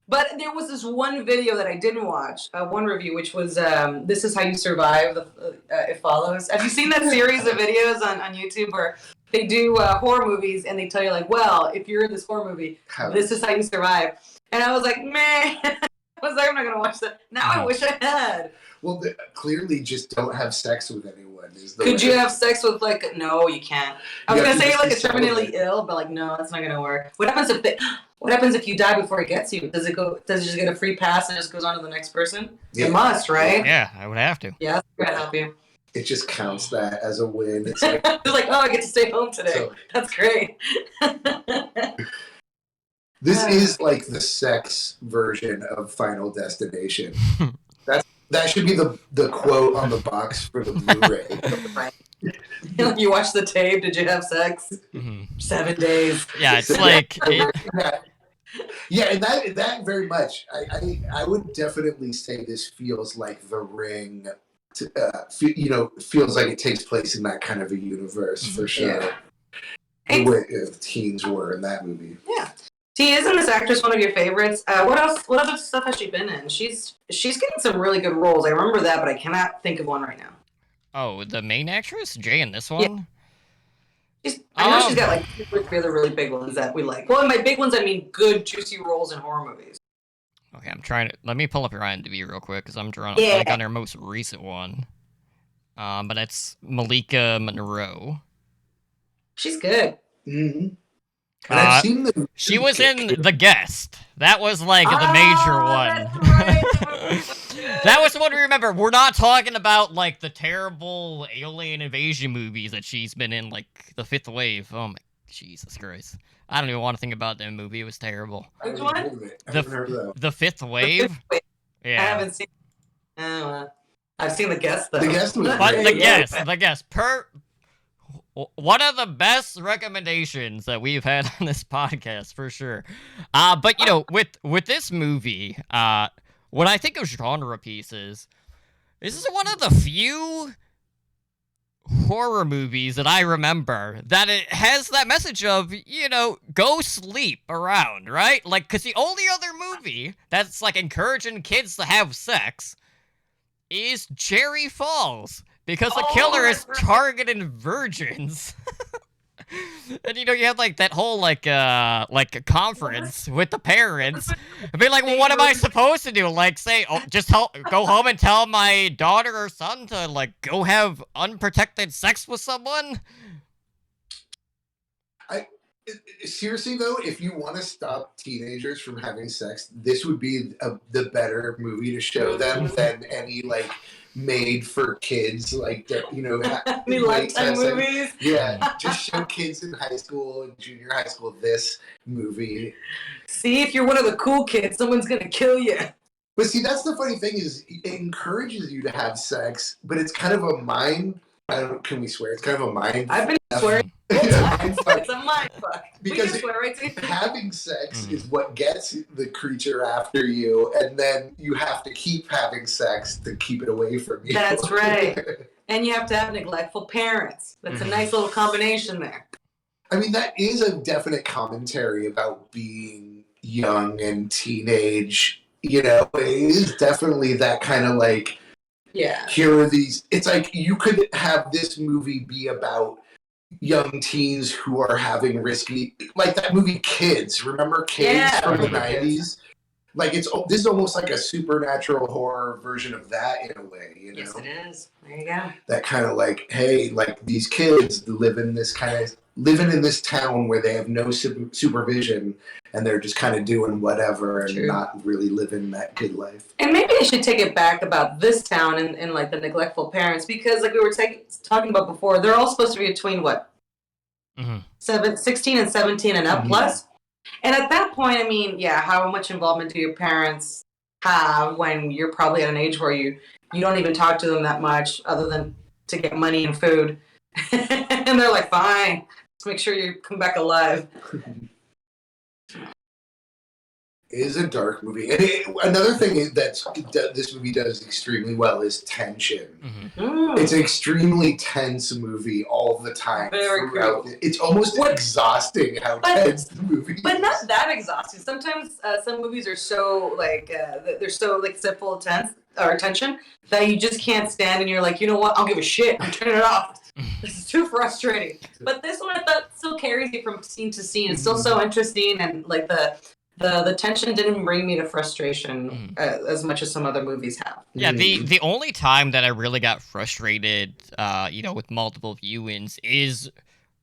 but there was this one video that I didn't watch, one review, which was This Is How You Survive, It Follows. Have you seen that series of videos on YouTube where they do horror movies and they tell you, like, well, if you're in this horror movie, this is how you survive. And I was like, man, I was like, I'm not going to watch that. Now I wish I had. Well, clearly just don't have sex with anyone. Could you have sex with, like, no, you can't. I was going to say, like, a terminally ill, but, like, no, that's not going to work. What happens if you die before it gets you? Does it just get a free pass and just goes on to the next person? Yeah. It must, right? Yeah, I would have to. Yeah, that's going to help you. It just counts that as a win. It's like, it's like, oh, I get to stay home today. So, that's great. This is like the sex version of Final Destination. That should be the quote on the box for the Blu-ray. You watch the tape. Did you have sex? 7 days. Yeah, it's like. Yeah, and that very much. I would definitely say this feels like The Ring. Feels like it takes place in that kind of a universe for sure. Yeah. The way teens were in that movie. Yeah. See, isn't this actress one of your favorites? What else? What other stuff has she been in? She's getting some really good roles. I remember that, but I cannot think of one right now. Oh, the main actress, Jay, in this one. Yeah. I know she's got like 2 or 3 other really big ones that we like. Well, in my big ones, I mean good, juicy roles in horror movies. Okay, I'm trying to. Let me pull up your IMDb real quick because I'm drawing a blank on her most recent one. But it's Malika Monroe. She's good. Mm-hmm. And I've seen she was in The Guest. That was like the major one. Right. That was the one we remember. We're not talking about like the terrible alien invasion movies that she's been in, like The Fifth Wave. Oh my Jesus Christ. I don't even want to think about that movie. It was terrible. Which one? The Fifth Wave? Yeah. I haven't seen I've seen The Guest, though. The Guest was But great. The Guest. One of the best recommendations that we've had on this podcast, for sure. But, with this movie, when I think of genre pieces, this is one of the few horror movies that I remember that it has that message of, go sleep around, right? Like, because the only other movie that's, like, encouraging kids to have sex is Cherry Falls. Because the killer is targeting virgins. And you had like that whole like a conference with the parents. I'd be like, well, what am I supposed to do? Like, say, just go home and tell my daughter or son to like go have unprotected sex with someone? Seriously though, if you want to stop teenagers from having sex, this would be the better movie to show them than any like made for kids like Any Lifetime movies. Yeah, just show kids in high school and junior high school this movie. See, if you're one of the cool kids, someone's gonna kill you. But see, that's the funny thing is it encourages you to have sex, but it's kind of a mind. Can we swear? It's kind of a mind. I've been swearing. It's a mind fuck. Because we can swear, right? having sex is what gets the creature after you, and then you have to keep having sex to keep it away from you. That's right. And you have to have neglectful parents. That's a nice little combination there. I mean, that is a definite commentary about being young and teenage. It is definitely that kind of like, yeah. Here are these. It's like you could have this movie be about young teens who are having risky, like that movie Kids. Remember Kids from the 90s? Like this is almost like a supernatural horror version of that in a way, Yes, it is. There you go. That kind of like, hey, like these kids living in this town where they have no supervision and they're just kind of doing whatever and not really living that good life. And maybe I should take it back about this town and like the neglectful parents, because like we were talking about before, they're all supposed to be between what? 16 and 17 and up plus. And at that point, I mean, yeah, how much involvement do your parents have when you're probably at an age where you don't even talk to them that much other than to get money and food? And they're like, fine, let's make sure you come back alive. It is a dark movie. And another thing that this movie does extremely well is tension. It's an extremely tense movie all the time. Very cool. It's almost exhausting how tense the movie is. But not that exhausting. Sometimes some movies are so like they're so like full of tension that you just can't stand, and you're like, you know what? I'll give a shit. I'm turning it off. This is too frustrating. But this one I thought still carries you from scene to scene. It's still so interesting, and like the tension didn't bring me to frustration as much as some other movies have. Yeah, the only time that I really got frustrated, with multiple viewings is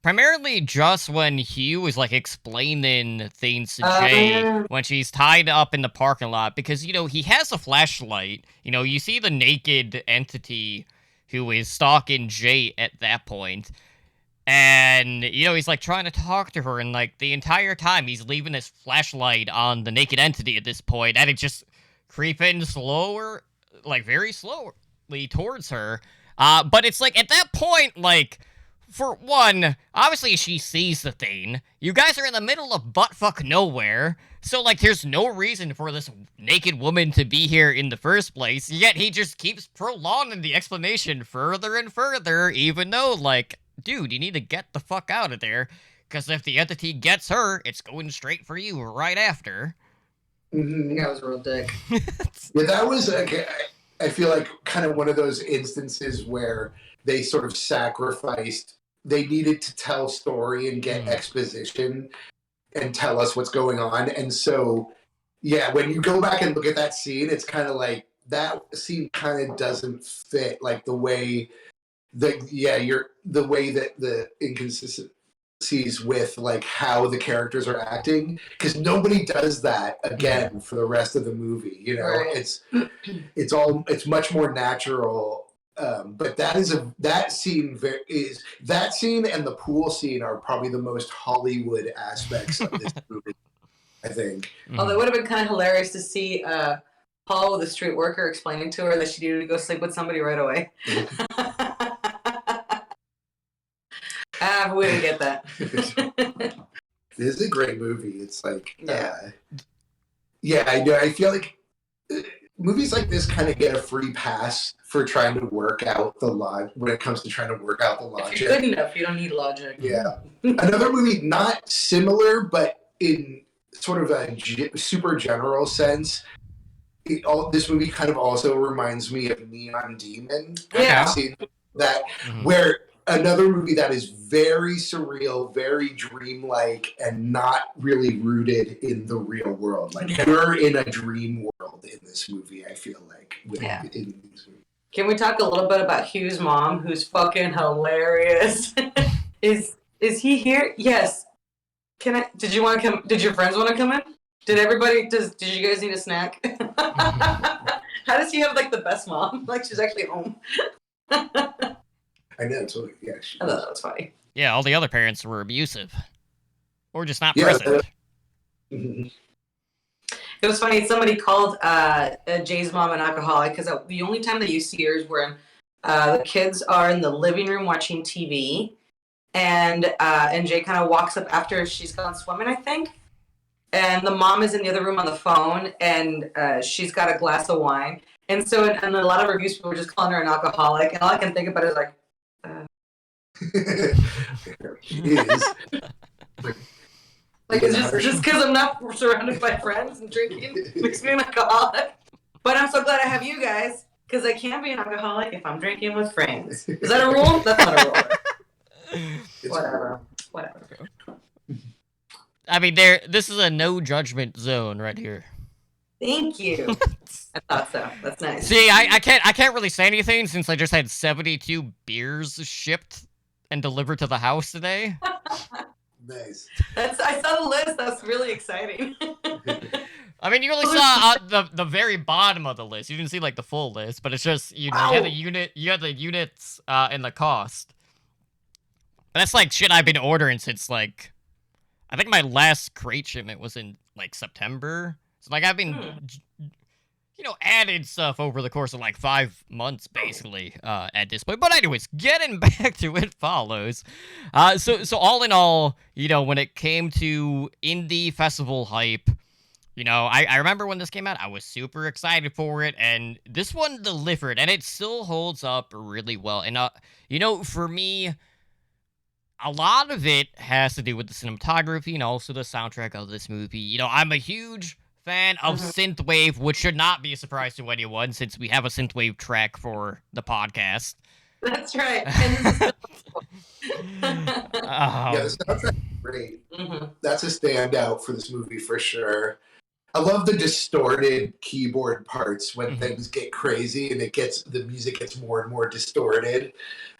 primarily just when Hugh is like explaining things to Jay when she's tied up in the parking lot, because he has a flashlight. You see the naked entity who is stalking Jay at that point. And, he's, like, trying to talk to her, and, like, the entire time he's leaving his flashlight on the naked entity at this point, and it's just creeping slower, like, very slowly towards her. But it's, like, at that point, like, for one, obviously she sees the thing. You guys are in the middle of buttfuck nowhere, so, like, there's no reason for this naked woman to be here in the first place, yet he just keeps prolonging the explanation further and further, even though, like, dude, you need to get the fuck out of there, because if the entity gets her, it's going straight for you right after. The guy was a real dick. Yeah, that was, I feel like, kind of one of those instances where they sort of sacrificed, they needed to tell story and get exposition and tell us what's going on. And so, yeah, when you go back and look at that scene, it's kind of like, that scene kind of doesn't fit, like, the way that the inconsistencies with like how the characters are acting, because nobody does that again for the rest of the movie. Right. It's much more natural. But that scene and the pool scene are probably the most Hollywood aspects of this movie, I think. Although it would have been kind of hilarious to see Paul, the street worker, explaining to her that she needed to go sleep with somebody right away. We didn't get that. This is a great movie. It's like, I know. I feel like movies like this kind of get a free pass for trying to work out the logic when it comes to trying to work out the logic. If you're good enough, you don't need logic. Yeah. Another movie, not similar, but in sort of a super general sense, this movie kind of also reminds me of Neon Demon. Yeah. I've seen that where another movie that is very surreal, very dreamlike, and not really rooted in the real world. Like we're in a dream world in this movie. I feel like in these movies. Can we talk a little bit about Hugh's mom, who's fucking hilarious? Is he here? Yes. Can I? Did you want to come? Did your friends want to come in? Did everybody? Did you guys need a snack? How does she have like the best mom? Like she's actually home. I know. So yeah, I thought that was funny. Yeah, all the other parents were abusive, or just not present. It was funny. Somebody called Jay's mom an alcoholic because the only time that you see her is when the kids are in the living room watching TV, and Jay kind of walks up after she's gone swimming, I think, and the mom is in the other room on the phone, and she's got a glass of wine, and so and a lot of reviews people were just calling her an alcoholic, and all I can think about is like, she is. Like, it's just because I'm not surrounded by friends and drinking makes me an alcoholic. But I'm so glad I have you guys, because I can't be an alcoholic if I'm drinking with friends. Is that a rule? That's not a rule. Whatever. I mean, this is a no judgment zone right here. Thank you. I thought so. That's nice. See, I can't really say anything since I just had 72 beers shipped and delivered to the house today. Nice. I saw the list. That's really exciting. I mean, you only saw the very bottom of the list. You didn't see like the full list, but it's just you had the units and the cost. But that's like shit I've been ordering since like I think my last crate shipment was in like September. So like I've been added stuff over the course of like 5 months, basically, at this point. But anyways, getting back to It Follows. So all in all, when it came to indie festival hype, I remember when this came out, I was super excited for it, and this one delivered, and it still holds up really well. And, for me, a lot of it has to do with the cinematography and also the soundtrack of this movie. I'm a huge fan of synthwave, which should not be a surprise to anyone since we have a synthwave track for the podcast. That's right. Yeah, the soundtrack is great. That's a standout for this movie for sure. I love the distorted keyboard parts when things get crazy and the music gets more and more distorted.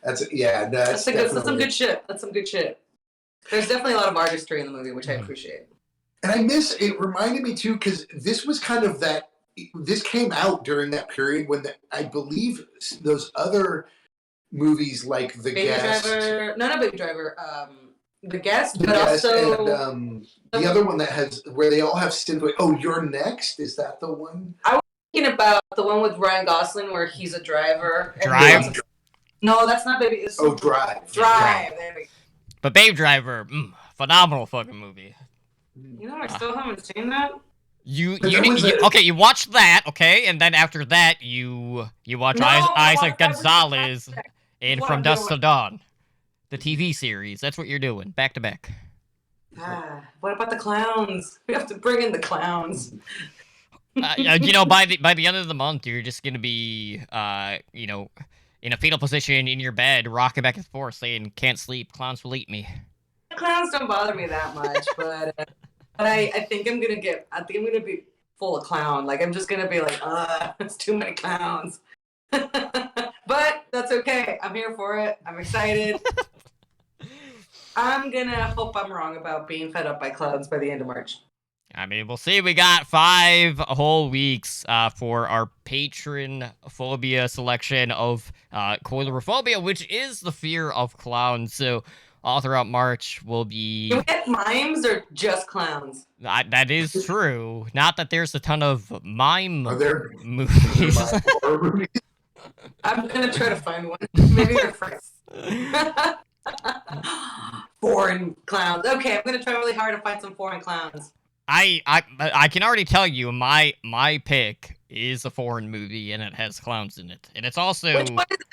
That's some good shit. That's some good shit. There's definitely a lot of artistry in the movie, which I appreciate. And it reminded me too, because this was kind of this came out during that period when I believe those other movies like The Baby Guest. Driver, not Baby Driver, The Guest, The but Guest also... and the other one where they all have synthwave. Oh, You're Next? Is that the one? I was thinking about the one with Ryan Gosling where he's a driver. Drive? No, that's not Baby. Drive. Drive. There we go. But Babe Driver, phenomenal fucking movie. I still haven't seen that. You watch that, okay, and then after that you watch Isaac Gonzalez in From Dusk Till Dawn, the TV series. That's what you're doing, back to back. What about the clowns? We have to bring in the clowns. By the end of the month, you're just gonna be in a fetal position in your bed, rocking back and forth, saying, "Can't sleep, clowns will eat me." Clowns don't bother me that much, but I think I'm gonna be full of clown. Like I'm just gonna be like, it's too many clowns. But that's okay. I'm here for it. I'm excited. I'm gonna hope I'm wrong about being fed up by clowns by the end of March. I mean, we'll see. We got 5 whole weeks for our patron phobia selection of coilophobia, which is the fear of clowns. So all throughout March, we'll be... Can we get mimes or just clowns? That is true. Not that there's a ton of mime movies. I'm going to try to find one. Maybe they're friends. Foreign clowns. Okay, I'm going to try really hard to find some foreign clowns. I can already tell you my pick is a foreign movie, and it has clowns in it. And it's also... Which one is it?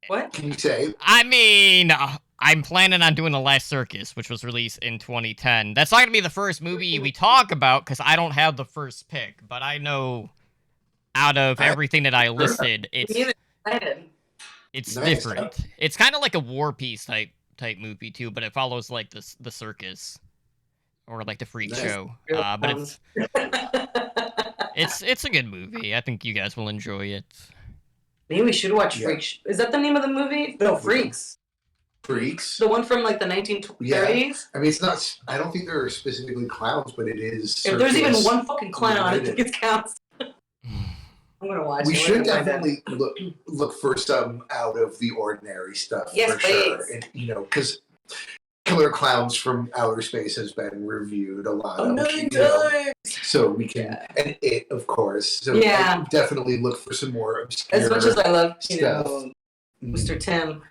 What? Can you say? I mean, I'm planning on doing The Last Circus, which was released in 2010. That's not going to be the first movie we talk about, because I don't have the first pick. But I know out of everything that I listed, it's... It's Nice. different. It's kind of like a War Piece type movie too, but it follows like the circus or like the freak Nice. show. But it's a good movie. I think you guys will enjoy it. Maybe we should watch Yeah. Freaks. Is that the name of the movie? No, Freaks. Freaks. The one from like the 1930s? Yeah. I mean, it's not. I don't think there are specifically clowns, but it is. If there's even circus one fucking clown, I related. think it counts. I'm gonna watch We it. should definitely look for some out of the ordinary stuff. Yes, for sure. please. And, because Killer Clowns from Outer Space has been reviewed a lot. A million times. times. So we can, and it, of course. So Yeah. I definitely look for some more obscure As much as I love, stuff. Mr. Tim,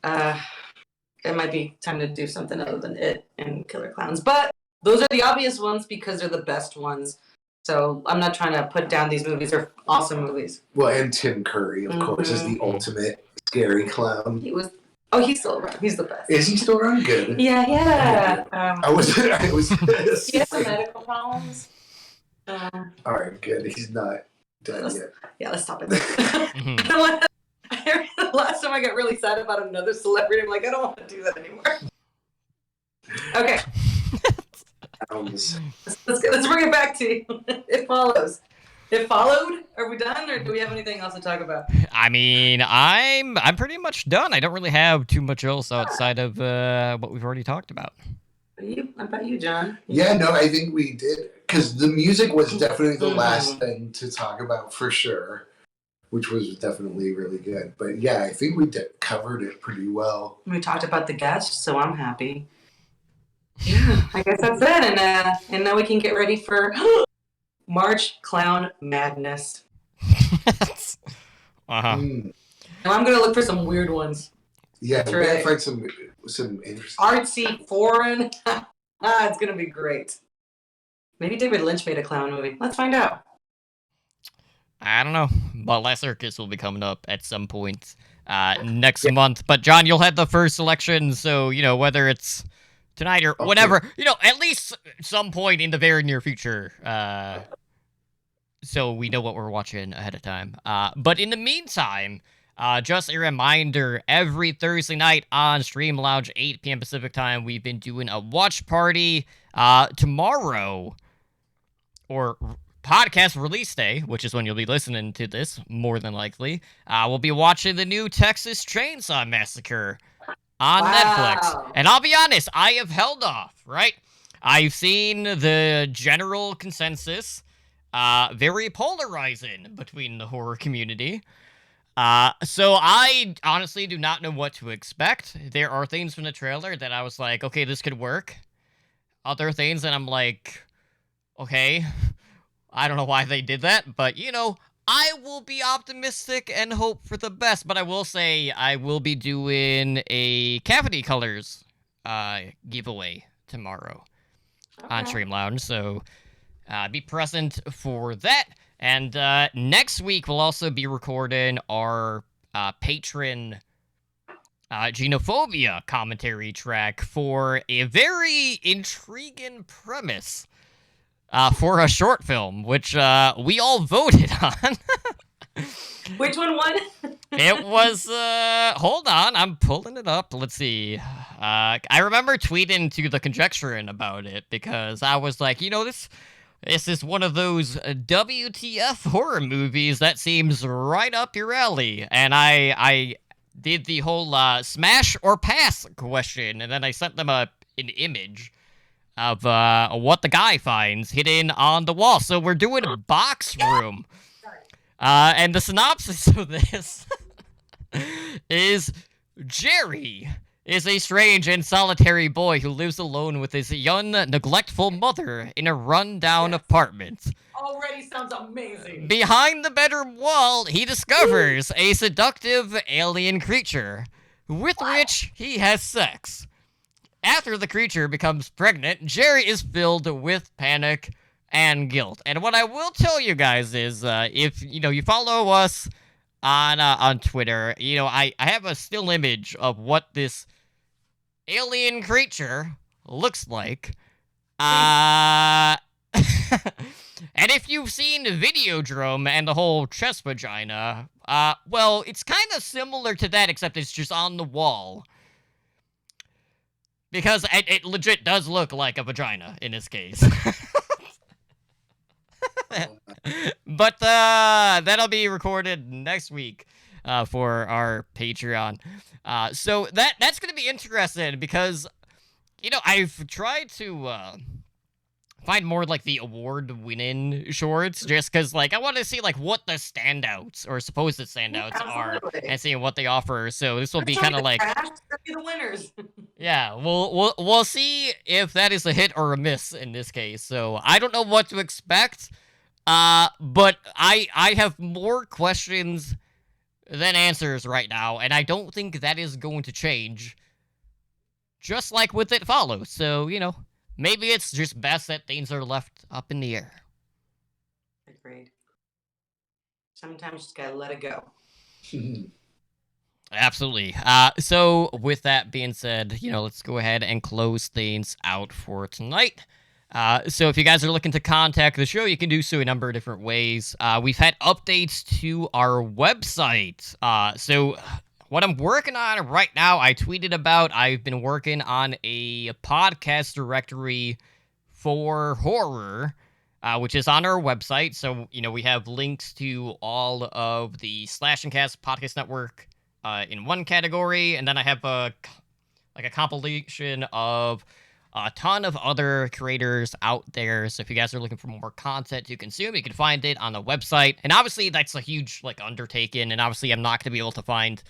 it might be time to do something other than it and Killer Clowns. But those are the obvious ones because they're the best ones. So I'm not trying to put down these movies. They're awesome movies. Well, and Tim Curry, of course, is the ultimate scary clown. He's still around. He's the best. Is he still around? Good. Yeah. I was. He has some medical problems. All right, good. He's not done yet. Yeah, let's stop it. I don't want to. The last time I got really sad about another celebrity, I'm like, I don't want to do that anymore. Okay. Let's bring it back to It Follows. It Followed? Are we done, or do we have anything else to talk about? I mean, I'm pretty much done. I don't really have too much else outside of what we've already talked about. How about you, John? Yeah, no, I think we did, because the music was definitely the last thing to talk about for sure, which was definitely really good. But yeah, I think we covered it pretty well. We talked about the guests, so I'm happy. Yeah, I guess that's it, and now we can get ready for March Clown Madness. Uh-huh. And I'm gonna look for some weird ones. Yeah, That's we gotta right. find some interesting. Artsy, foreign. It's gonna be great. Maybe David Lynch made a clown movie. Let's find out. I don't know. But Last Circus will be coming up at some point next month. But John, you'll have the first selection, so whether it's tonight or whatever, at least some point in the very near future. So we know what we're watching ahead of time. But in the meantime, just a reminder, every Thursday night on Stream Lounge, 8 p.m. Pacific time, we've been doing a watch party. Tomorrow, or podcast release day, which is when you'll be listening to this, more than likely, we'll be watching the new Texas Chainsaw Massacre on Netflix. And I'll be honest, I have held off, right? I've seen the general consensus, very polarizing between the horror community. So I honestly do not know what to expect. There are things from the trailer that I was like, okay, this could work. Other things that I'm like, okay, I don't know why they did that, but I will be optimistic and hope for the best. But I will say I will be doing a Cavity Colors giveaway tomorrow on Stream Lounge, so be present for that. And next week we'll also be recording our patron genophobia commentary track for a very intriguing premise for a short film, which we all voted on. Which one won? It was, hold on, I'm pulling it up. Let's see. I remember tweeting to the Conjecturing about it because I was like, this is one of those WTF horror movies that seems right up your alley. And I did the whole smash or pass question, and then I sent them an image of what the guy finds hidden on the wall. So we're doing a box room. And the synopsis of this is Jerry is a strange and solitary boy who lives alone with his young, neglectful mother in a run-down apartment. Already sounds amazing. Behind the bedroom wall, he discovers a seductive alien creature with which he has sex. After the creature becomes pregnant, Jerry is filled with panic and guilt. And what I will tell you guys is, if you follow us on Twitter, I have a still image of what this alien creature looks like. And if you've seen Videodrome and the whole chest vagina, well, it's kind of similar to that, except it's just on the wall. Because it legit does look like a vagina in this case. But that'll be recorded next week for our Patreon. So that's going to be interesting because, I've tried to find more like the award-winning shorts just because, like, I want to see like what the standouts or supposed standouts are and seeing what they offer. So this will be kind of like the winners. Yeah, we'll see if that is a hit or a miss in this case. So I don't know what to expect. But I have more questions than answers right now, and I don't think that is going to change. Just like with It Follows. So, maybe it's just best that things are left up in the air. Agreed. Sometimes just gotta let it go. Absolutely. So with that being said, let's go ahead and close things out for tonight. So if you guys are looking to contact the show, you can do so a number of different ways. We've had updates to our website. So what I'm working on right now, I tweeted about, I've been working on a podcast directory for horror, which is on our website. So, we have links to all of the Slash and Cast Podcast Network in one category, and then I have a compilation of a ton of other creators out there. So if you guys are looking for more content to consume, you can find it on the website. And obviously that's a huge undertaking, and obviously I'm not going to be able to find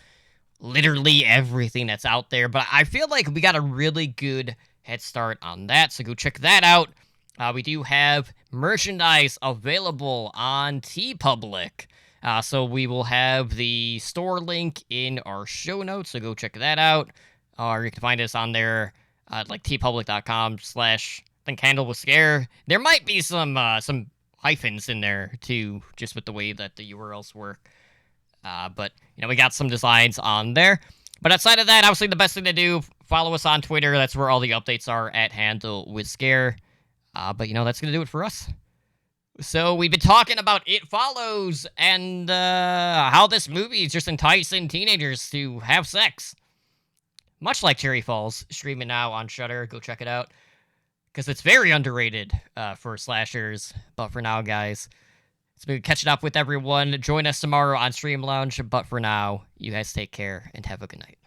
literally everything that's out there, but I feel like we got a really good head start on that, so go check that out. We do have merchandise available on TeePublic. So we will have the store link in our show notes, so go check that out. Or you can find us on there at teepublic.com/thinkhandlewithscare. There might be some hyphens in there too, just with the way that the URLs work. But we got some designs on there. But outside of that, obviously the best thing to do, follow us on Twitter. That's where all the updates are at handlewithscare. But that's gonna do it for us. So we've been talking about It Follows and how this movie is just enticing teenagers to have sex. Much like Cherry Falls, streaming now on Shudder. Go check it out. Because it's very underrated for slashers. But for now, guys, it's been catching up with everyone. Join us tomorrow on Stream Lounge. But for now, you guys take care and have a good night.